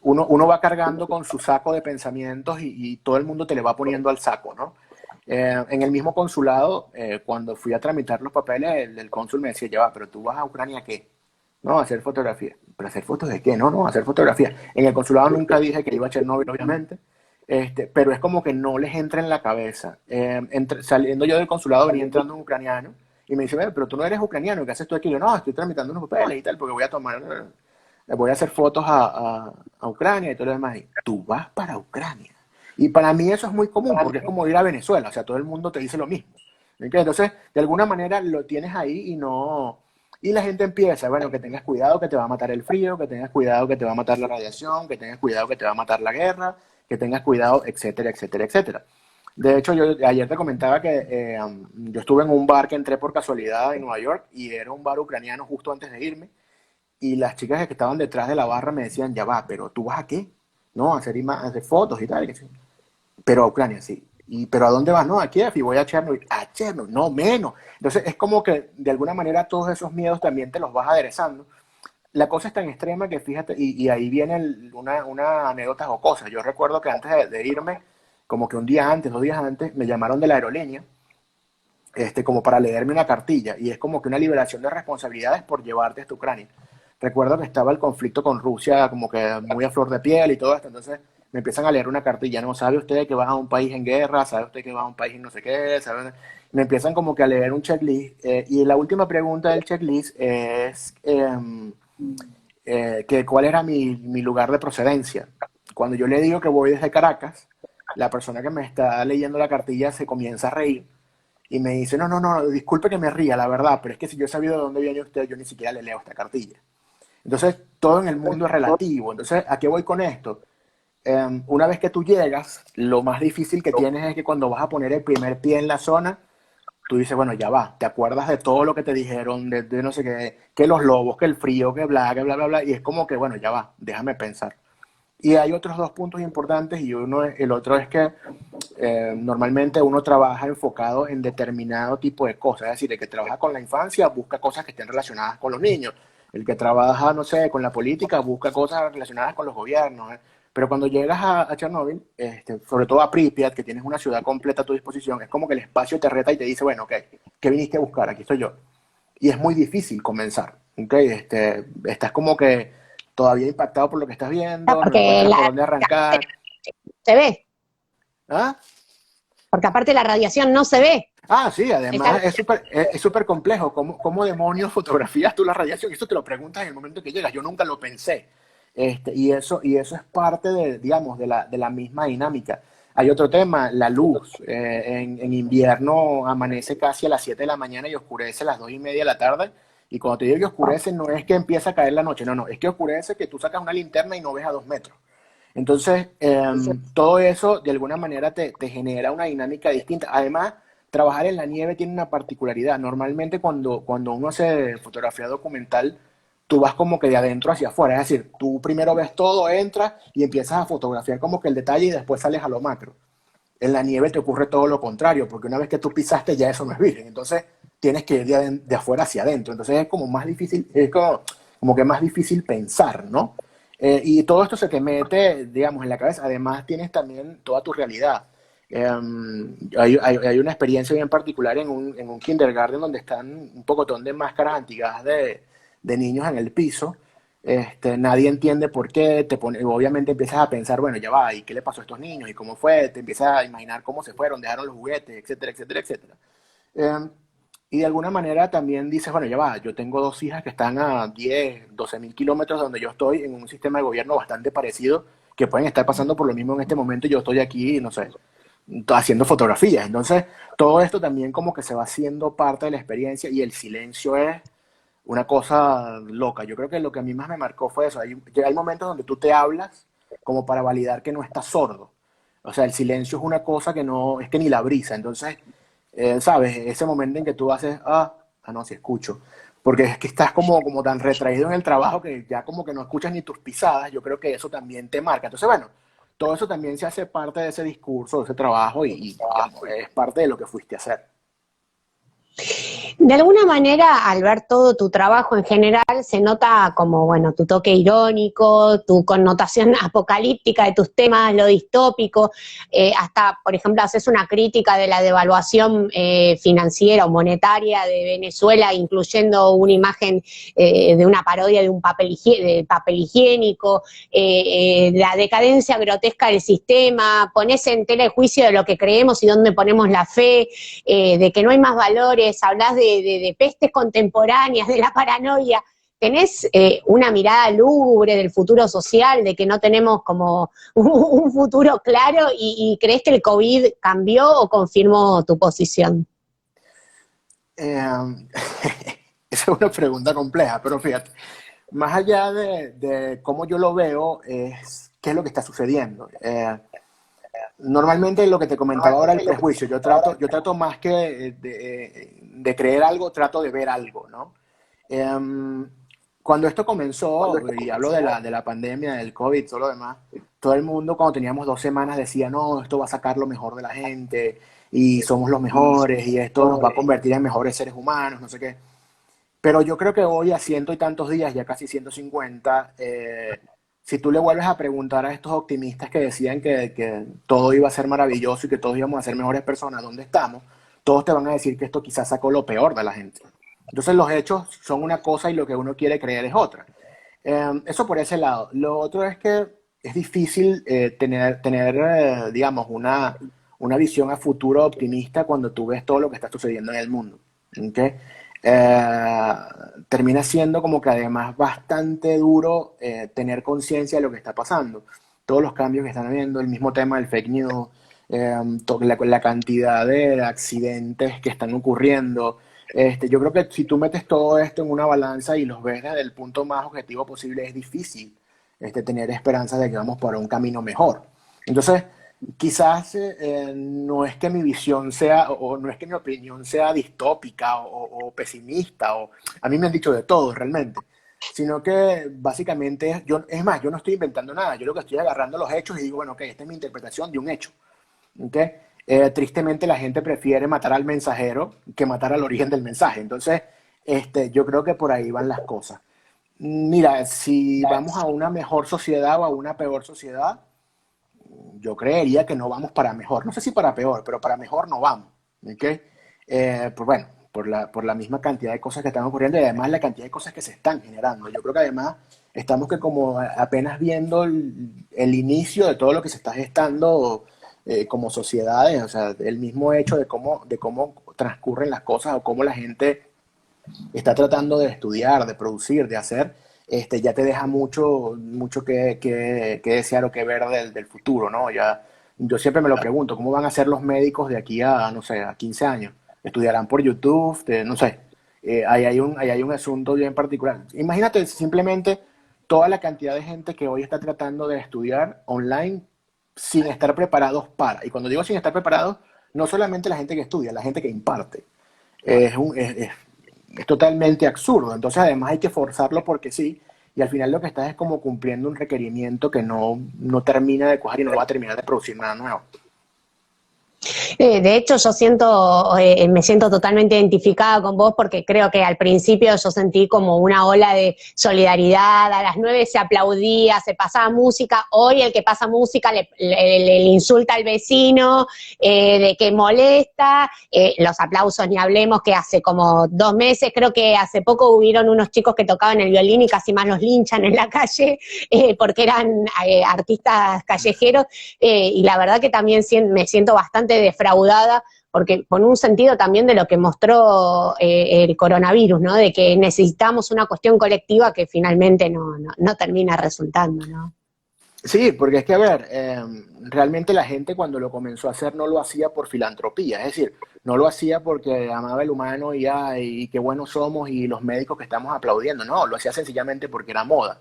Speaker 2: uno va cargando con su saco de pensamientos y todo el mundo te le va poniendo al saco, ¿no? En el mismo consulado, cuando fui a tramitar los papeles, el cónsul me decía, ya va, pero tú vas a Ucrania, ¿a qué? No, a hacer fotografía. ¿Pero hacer fotos de qué? No, no, hacer fotografía. En el consulado nunca dije que iba a Chernobyl, obviamente, pero es como que no les entra en la cabeza. Saliendo yo del consulado venía entrando un ucraniano y me dice, pero tú no eres ucraniano, ¿qué haces tú aquí? Yo, no, estoy tramitando unos papeles y tal, porque voy a hacer fotos a Ucrania y todo lo demás. Y tú vas para Ucrania. Y para mí eso es muy común, porque es como ir a Venezuela, o sea, todo el mundo te dice lo mismo. ¿Ok? Entonces, de alguna manera lo tienes ahí y no... Y la gente empieza, bueno, que tengas cuidado que te va a matar el frío, que tengas cuidado que te va a matar la radiación, que tengas cuidado que te va a matar la guerra, que tengas cuidado, etcétera, etcétera, etcétera. De hecho, yo ayer te comentaba que yo estuve en un bar que entré por casualidad en Nueva York y era un bar ucraniano justo antes de irme y las chicas que estaban detrás de la barra me decían, ya va, pero ¿tú vas a qué? No, a hacer fotos y tal. Y que sí. Pero a Ucrania, sí. ¿Pero a dónde vas? No, a Kiev y voy a Chernobyl. A Chernobyl, no menos. Entonces es como que de alguna manera todos esos miedos también te los vas aderezando. La cosa es tan extrema que fíjate, y ahí viene una anécdota jocosa. Yo recuerdo que antes de irme, como que un día antes, 2 días antes, me llamaron de la aerolínea, como para leerme una cartilla, y es como que una liberación de responsabilidades por llevarte hasta Ucrania. Recuerdo que estaba el conflicto con Rusia como que muy a flor de piel y todo esto, entonces me empiezan a leer una cartilla, ¿no? ¿Sabe usted que va a un país en guerra? ¿Sabe usted que va a un país en no sé qué? ¿Sabe? Me empiezan como que a leer un checklist, y la última pregunta del checklist es que cuál era mi lugar de procedencia. Cuando yo le digo que voy desde Caracas, la persona que me está leyendo la cartilla se comienza a reír y me dice, no, no, no, disculpe que me ría, la verdad, pero es que si yo he sabido de dónde viene usted, yo ni siquiera le leo esta cartilla. Entonces, todo en el mundo es relativo. Entonces, ¿a qué voy con esto? Una vez que tú llegas, lo más difícil que tienes es que cuando vas a poner el primer pie en la zona, tú dices, bueno, ya va, te acuerdas de todo lo que te dijeron, de no sé qué, que los lobos, que el frío, que bla, bla, bla, y es como que, bueno, ya va, déjame pensar. Y hay otros dos puntos importantes y el otro es que normalmente uno trabaja enfocado en determinado tipo de cosas, es decir, el que trabaja con la infancia busca cosas que estén relacionadas con los niños, el que trabaja, no sé, con la política busca cosas relacionadas con los gobiernos, ¿eh? Pero cuando llegas a Chernobyl, sobre todo a Pripyat, que tienes una ciudad completa a tu disposición, es como que el espacio te reta y te dice, bueno, ok, ¿qué viniste a buscar? Aquí estoy yo. Y es muy difícil comenzar, ¿ok? Estás como que todavía impactado por lo que estás viendo, no
Speaker 1: Porque
Speaker 2: encuentras por
Speaker 1: la
Speaker 2: dónde arrancar.
Speaker 1: se ve,
Speaker 2: ¿Ah?
Speaker 1: porque aparte la radiación no se ve.
Speaker 2: Ah, sí,
Speaker 1: Está,
Speaker 2: además es súper complejo. ¿Cómo demonios fotografías tú la radiación? Eso te lo preguntas en el momento que llegas. Yo nunca lo pensé. Y eso es parte de, digamos, de la misma dinámica. Hay otro tema, la luz. En invierno amanece casi a las 7 de la mañana y oscurece a las 2:30 de la tarde. Y cuando te digo que oscurece, no es que empieza a caer la noche, no, no, es que oscurece que tú sacas una linterna y no ves a 2 metros. Entonces, todo eso de alguna manera te genera una dinámica distinta. Además, trabajar en la nieve tiene una particularidad. Normalmente cuando uno hace fotografía documental, tú vas como que de adentro hacia afuera. Es decir, tú primero ves todo, entras y empiezas a fotografiar como que el detalle y después sales a lo macro. En la nieve te ocurre todo lo contrario, porque una vez que tú pisaste ya eso no es virgen. Entonces, tienes que ir de afuera hacia adentro. Entonces, es como más difícil, es como que más difícil pensar, ¿no? Y todo esto se te mete, digamos, en la cabeza. Además, tienes también toda tu realidad. Hay una experiencia bien particular en un kindergarten donde están un pocotón de máscaras antigas de niños en el piso. Nadie entiende por qué, obviamente empiezas a pensar, bueno, ya va, ¿y qué le pasó a estos niños? ¿Y cómo fue? Te empiezas a imaginar cómo se fueron, dejaron los juguetes, etcétera, etcétera, etcétera. Eh, y de alguna manera también dices, bueno, ya va, yo tengo dos hijas que están a 10, 12 mil kilómetros de donde yo estoy, en un sistema de gobierno bastante parecido, que pueden estar pasando por lo mismo en este momento y yo estoy aquí, no sé, haciendo fotografías. Entonces, todo esto también como que se va haciendo parte de la experiencia y el silencio es una cosa loca. Yo creo que lo que a mí más me marcó fue eso. Hay momentos donde tú te hablas como para validar que no estás sordo. O sea, el silencio es una cosa que no, es que ni la brisa. Entonces, ¿sabes? Ese momento en que tú haces, no, sí escucho. Porque es que estás como tan retraído en el trabajo que ya como que no escuchas ni tus pisadas. Yo creo que eso también te marca. Entonces, bueno, todo eso también se hace parte de ese discurso, de ese trabajo y digamos, es parte de lo que fuiste a hacer.
Speaker 1: De alguna manera, al ver todo tu trabajo en general, se nota como, bueno, tu toque irónico, tu connotación apocalíptica de tus temas, lo distópico, hasta, por ejemplo, haces una crítica de la devaluación financiera o monetaria de Venezuela, incluyendo una imagen de una parodia de un de papel higiénico, la decadencia grotesca del sistema, pones en tela de juicio de lo que creemos y dónde ponemos la fe, de que no hay más valores, hablas de pestes contemporáneas, de la paranoia. ¿Tenés una mirada lúgubre del futuro social, de que no tenemos como un futuro claro y crees que el COVID cambió o confirmó tu posición?
Speaker 2: Eh, Esa es una pregunta compleja, pero fíjate, más allá de cómo yo lo veo, es qué es lo que está sucediendo. Normalmente lo que te comentaba ahora, el prejuicio, yo trato más que de creer algo, trato de ver algo, ¿no? Em, Cuando esto comenzó, y hablo de la pandemia, del COVID, todo lo demás, todo el mundo cuando teníamos 2 semanas decía, no, esto va a sacar lo mejor de la gente, y somos los mejores, y esto nos va a convertir en mejores seres humanos, no sé qué. Pero yo creo que hoy, a ciento y tantos días, ya casi 150, si tú le vuelves a preguntar a estos optimistas que decían que todo iba a ser maravilloso y que todos íbamos a ser mejores personas, ¿dónde estamos? Todos te van a decir que esto quizás sacó lo peor de la gente. Entonces los hechos son una cosa y lo que uno quiere creer es otra. Eso por ese lado. Lo otro es que es difícil tener digamos, una visión a futuro optimista cuando tú ves todo lo que está sucediendo en el mundo. ¿Ok? eh, Termina siendo como que además bastante duro tener conciencia de lo que está pasando. Todos los cambios que están habiendo, el mismo tema del fake news, la cantidad de accidentes que están ocurriendo. Yo creo que si tú metes todo esto en una balanza y los ves desde el punto más objetivo posible, es difícil tener esperanza de que vamos por un camino mejor. Entonces, quizás no es que mi visión sea, o no es que mi opinión sea distópica o pesimista, a mí me han dicho de todo realmente, sino que básicamente, es más, yo no estoy inventando nada, yo lo que estoy agarrando los hechos y digo, bueno, ok, esta es mi interpretación de un hecho. ¿Okay? Tristemente la gente prefiere matar al mensajero que matar al origen del mensaje. Entonces, yo creo que por ahí van las cosas. Mira, si vamos a una mejor sociedad o a una peor sociedad, yo creería que no vamos para mejor. No sé si para peor, pero para mejor no vamos. ¿Okay? Pues bueno, por la misma cantidad de cosas que están ocurriendo y además la cantidad de cosas que se están generando. Yo creo que además estamos que como apenas viendo el inicio de todo lo que se está gestando como sociedades, o sea, el mismo hecho de cómo transcurren las cosas o cómo la gente está tratando de estudiar, de producir, de hacer, ya te deja mucho que desear o que ver del futuro, ¿no? Yo siempre me lo pregunto, ¿cómo van a ser los médicos de aquí a, no sé, a 15 años? ¿Estudiarán por YouTube? No sé. Ahí hay un asunto bien particular. Imagínate simplemente toda la cantidad de gente que hoy está tratando de estudiar online sin estar preparados para. Y cuando digo sin estar preparados, no solamente la gente que estudia, la gente que imparte. Es totalmente absurdo. Entonces, además hay que forzarlo porque sí, y al final lo que estás es como cumpliendo un requerimiento que no termina de cuajar y no va a terminar de producir nada nuevo.
Speaker 1: De hecho, yo me siento totalmente identificada con vos porque creo que al principio yo sentí como una ola de solidaridad, a las 9 se aplaudía, se pasaba música, hoy el que pasa música le insulta al vecino, de que molesta, los aplausos ni hablemos, que hace como 2 meses, creo que hace poco hubieron unos chicos que tocaban el violín y casi más los linchan en la calle, porque eran artistas callejeros, y la verdad que también me siento bastante defraudada, porque con un sentido también de lo que mostró el coronavirus, ¿no? De que necesitamos una cuestión colectiva que finalmente no termina resultando, ¿no?
Speaker 2: Sí, porque es que, a ver, realmente la gente cuando lo comenzó a hacer no lo hacía por filantropía, es decir, no lo hacía porque amaba el humano y qué buenos somos y los médicos que estamos aplaudiendo, no, lo hacía sencillamente porque era moda.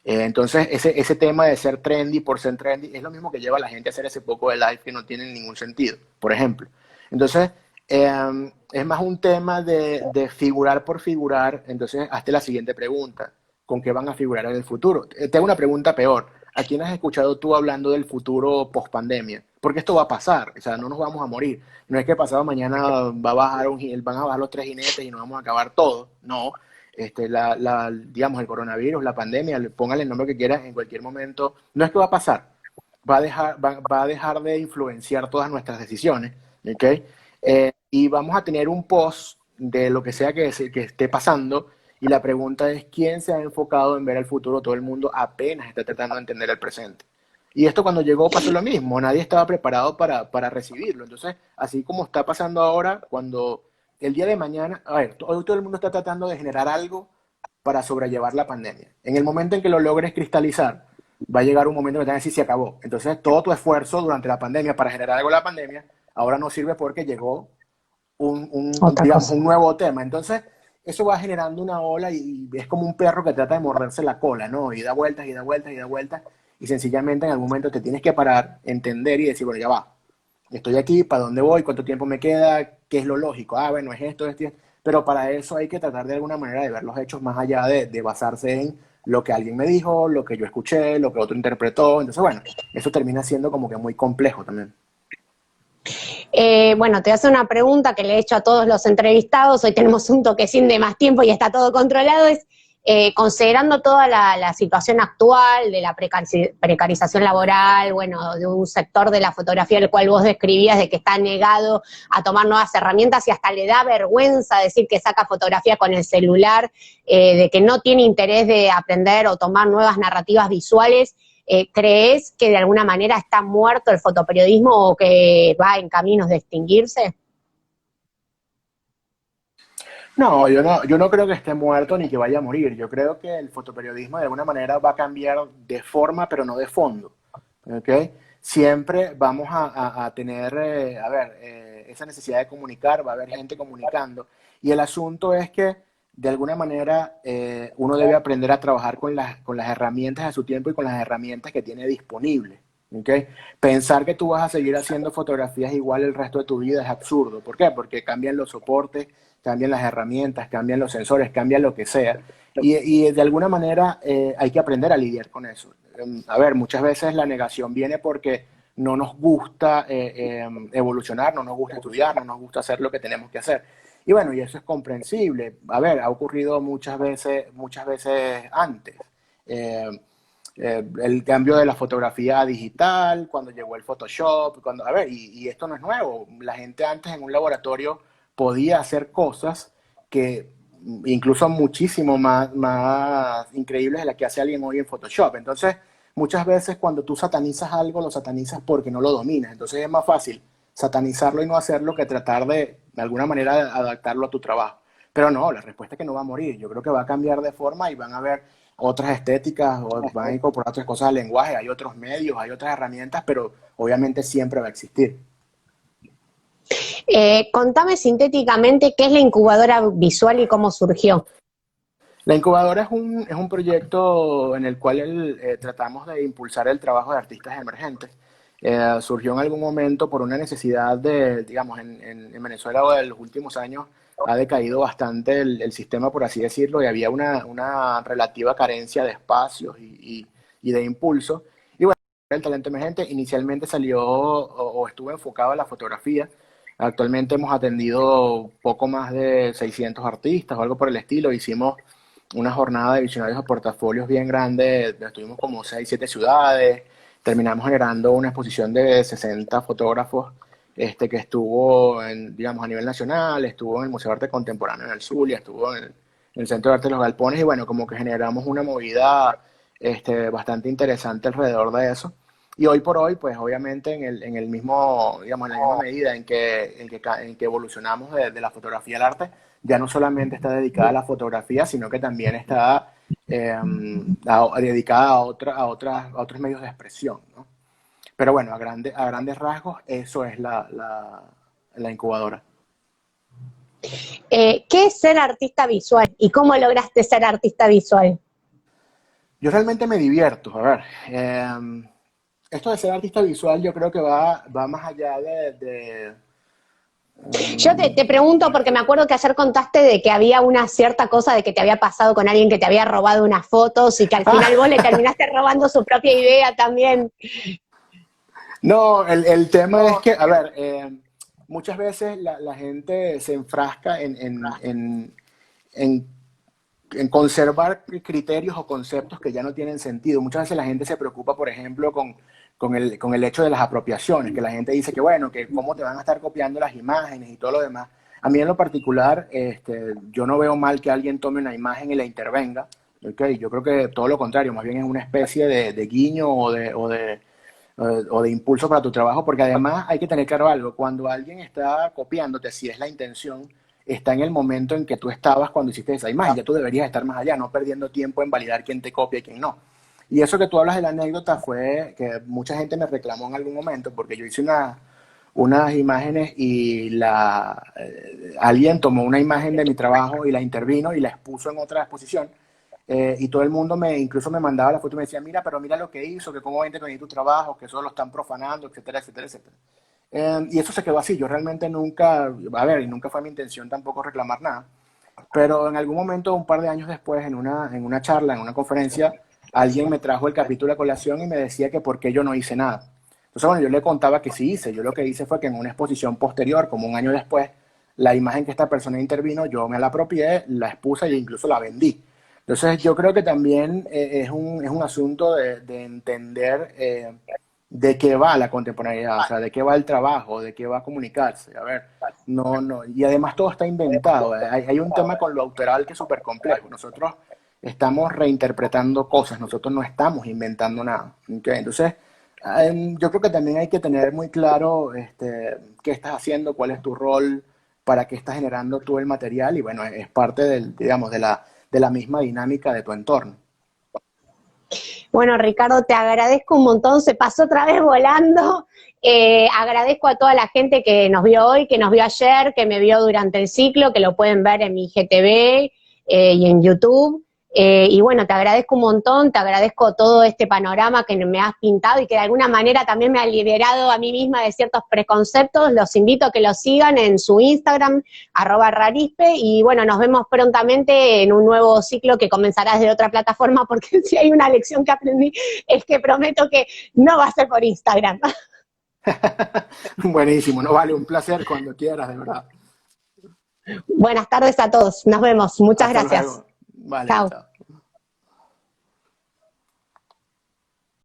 Speaker 2: Entonces, ese tema de ser trendy por ser trendy es lo mismo que lleva a la gente a hacer ese poco de live que no tiene ningún sentido, por ejemplo. Entonces, es más un tema de figurar por figurar. Entonces, hazte la siguiente pregunta: ¿con qué van a figurar en el futuro? Te hago una pregunta peor: ¿a quién has escuchado tú hablando del futuro post pandemia? Porque esto va a pasar, o sea, no nos vamos a morir. No es que pasado mañana va a bajar van a bajar los 3 jinetes y nos vamos a acabar todos. No, digamos, el coronavirus, la pandemia, póngale el nombre que quieras, en cualquier momento, no es que va a pasar, va a dejar de influenciar todas nuestras decisiones, ¿ok? Y vamos a tener un post de lo que sea que esté pasando, y la pregunta es: ¿quién se ha enfocado en ver el futuro? Todo el mundo apenas está tratando de entender el presente. Y esto cuando llegó pasó lo mismo, nadie estaba preparado para recibirlo. Entonces, así como está pasando ahora, cuando el día de mañana, a ver, hoy todo el mundo está tratando de generar algo para sobrellevar la pandemia. En el momento en que lo logres cristalizar, va a llegar un momento en que te van a decir: se acabó. Entonces, todo tu esfuerzo durante la pandemia para generar algo en la pandemia, ahora no sirve porque llegó
Speaker 1: Otra
Speaker 2: digamos,
Speaker 1: cosa.
Speaker 2: un nuevo tema. Entonces, eso va generando una ola y es como un perro que trata de morderse la cola, ¿no? Y da vueltas y da vueltas y da vueltas. Y sencillamente en algún momento te tienes que parar, entender y decir: bueno, ya va, estoy aquí, ¿para dónde voy? ¿Cuánto tiempo me queda? ¿Qué es lo lógico? Ah, bueno, es esto, esto, esto. Pero para eso hay que tratar de alguna manera de ver los hechos más allá de basarse en lo que alguien me dijo, lo que yo escuché, lo que otro interpretó. Entonces, bueno, eso termina siendo como que muy complejo también.
Speaker 1: Bueno, te hace una pregunta que le he hecho a todos los entrevistados, hoy tenemos un toquecín de más tiempo y está todo controlado, es considerando toda la situación actual de la precarización laboral, bueno, de un sector de la fotografía el cual vos describías de que está negado a tomar nuevas herramientas y hasta le da vergüenza decir que saca fotografía con el celular, de que no tiene interés de aprender o tomar nuevas narrativas visuales. ¿Crees que de alguna manera está muerto el fotoperiodismo o que va en caminos de extinguirse?
Speaker 2: No, yo no creo que esté muerto ni que vaya a morir. Yo creo que el fotoperiodismo de alguna manera va a cambiar de forma, pero no de fondo. ¿Ok? Siempre vamos a tener, a ver, esa necesidad de comunicar, va a haber gente comunicando. Y el asunto es que, de alguna manera, uno debe aprender a trabajar con las herramientas de su tiempo y con las herramientas que tiene disponibles. ¿Ok? Pensar que tú vas a seguir haciendo fotografías igual el resto de tu vida es absurdo. ¿Por qué? Porque cambian los soportes, cambian las herramientas, cambian los sensores, cambian lo que sea. Y de alguna manera hay que aprender a lidiar con eso. A ver, muchas veces la negación viene porque no nos gusta evolucionar, no nos gusta estudiar, no nos gusta hacer lo que tenemos que hacer. Y bueno, y eso es comprensible. A ver, ha ocurrido muchas veces antes. Eh, el cambio de la fotografía digital, cuando llegó el Photoshop, a ver, y esto no es nuevo. La gente antes en un laboratorio podía hacer cosas que incluso muchísimo más increíbles de las que hace alguien hoy en Photoshop. Entonces, muchas veces cuando tú satanizas algo, lo satanizas porque no lo dominas. Entonces es más fácil satanizarlo y no hacerlo que tratar de alguna manera, adaptarlo a tu trabajo. Pero no, la respuesta es que no va a morir. Yo creo que va a cambiar de forma y van a haber otras estéticas, o van a incorporar otras cosas al lenguaje, hay otros medios, hay otras herramientas, pero obviamente siempre va a existir.
Speaker 1: Contame sintéticamente qué es la incubadora visual y cómo surgió.
Speaker 2: La incubadora es un proyecto en el cual tratamos de impulsar el trabajo de artistas emergentes. Surgió en algún momento por una necesidad digamos, en Venezuela en los últimos años ha decaído bastante el sistema, por así decirlo, y había una relativa carencia de espacios y de impulso. el talento emergente. Inicialmente salió o estuvo enfocado a la fotografía. Actualmente hemos atendido poco más de 600 artistas o algo por el estilo. Hicimos una jornada de visionarios a portafolios bien grande. Estuvimos como 6, 7 ciudades. Terminamos generando una exposición de 60 fotógrafos que estuvo, digamos, a nivel nacional. Estuvo en el Museo de Arte Contemporáneo en el Zulia, estuvo en el Centro de Arte de los Galpones. Y bueno, como que generamos una movida bastante interesante alrededor de eso. Y hoy por hoy, pues obviamente en el mismo, digamos, en la misma medida en que evolucionamos de la fotografía al arte, ya no solamente está dedicada a la fotografía, sino que también está dedicada a otros medios de expresión, ¿no? Pero bueno, a grandes rasgos, eso es la incubadora.
Speaker 1: ¿Qué es ser artista visual y cómo lograste ser artista visual?
Speaker 2: Yo realmente me divierto. A ver, esto de ser artista visual yo creo que va más allá
Speaker 1: Yo te pregunto porque me acuerdo que ayer contaste de que había una cierta cosa de que te había pasado con alguien que te había robado unas fotos y que al final vos le terminaste robando su propia idea también.
Speaker 2: No, el tema es que, a ver, muchas veces la gente se enfrasca en conservar criterios o conceptos que ya no tienen sentido. Muchas veces la gente se preocupa, por ejemplo, con el hecho de las apropiaciones, que la gente dice que, bueno, que cómo te van a estar copiando las imágenes y todo lo demás. A mí en lo particular, yo no veo mal que alguien tome una imagen y la intervenga. ¿Okay? Yo creo que todo lo contrario, más bien es una especie de guiño o de impulso para tu trabajo, porque además hay que tener claro algo: cuando alguien está copiándote, si es la intención, está en el momento en que tú estabas cuando hiciste esa imagen. Ya tú deberías estar más allá, no perdiendo tiempo en validar quién te copia y quién no. Y eso que tú hablas de la anécdota fue que mucha gente me reclamó en algún momento, porque yo hice unas imágenes y alguien tomó una imagen de mi trabajo y la intervino y la expuso en otra exposición. Y todo el mundo incluso me mandaba la foto y me decía, mira, pero mira lo que hizo, que cómo va a intervenir tu trabajo, que eso lo están profanando, etcétera, etcétera, etcétera. Y eso se quedó así. Yo realmente nunca, a ver, y nunca fue mi intención tampoco reclamar nada. Pero en algún momento, un par de años después, en una charla, en una conferencia, alguien me trajo el capítulo a colación y me decía que por qué yo no hice nada. Entonces, bueno, yo le contaba que sí hice. Yo lo que hice fue que en una exposición posterior, como un año después, la imagen que esta persona intervino, yo me la apropié, la expuse e incluso la vendí. Entonces, yo creo que también es un asunto de entender de qué va la contemporaneidad, o sea, de qué va el trabajo, de qué va a comunicarse. A ver, no, y además todo está inventado. Hay un tema con lo autoral que es súper complejo. Nosotros estamos reinterpretando cosas, nosotros no estamos inventando nada. ¿Okay? Entonces, yo creo que también hay que tener muy claro qué estás haciendo, cuál es tu rol, para qué estás generando tú el material, y bueno, es parte digamos, de la misma dinámica de tu entorno.
Speaker 1: Bueno, Ricardo, te agradezco un montón, se pasó otra vez volando. Agradezco a toda la gente que nos vio hoy, que nos vio ayer, que me vio durante el ciclo, que lo pueden ver en mi IGTV y en YouTube. Y bueno, te agradezco un montón, te agradezco todo este panorama que me has pintado y que de alguna manera también me ha liberado a mí misma de ciertos preconceptos. Los invito a que lo sigan en su Instagram, @rarispe, y bueno, nos vemos prontamente en un nuevo ciclo que comenzará desde otra plataforma, porque si hay una lección que aprendí es que prometo que no va a ser por Instagram.
Speaker 2: Buenísimo, no vale, un placer cuando quieras, de verdad.
Speaker 1: Buenas tardes a todos, nos vemos, muchas
Speaker 2: Hasta
Speaker 1: gracias.
Speaker 2: luego. Vale,
Speaker 1: Chao.
Speaker 2: chao.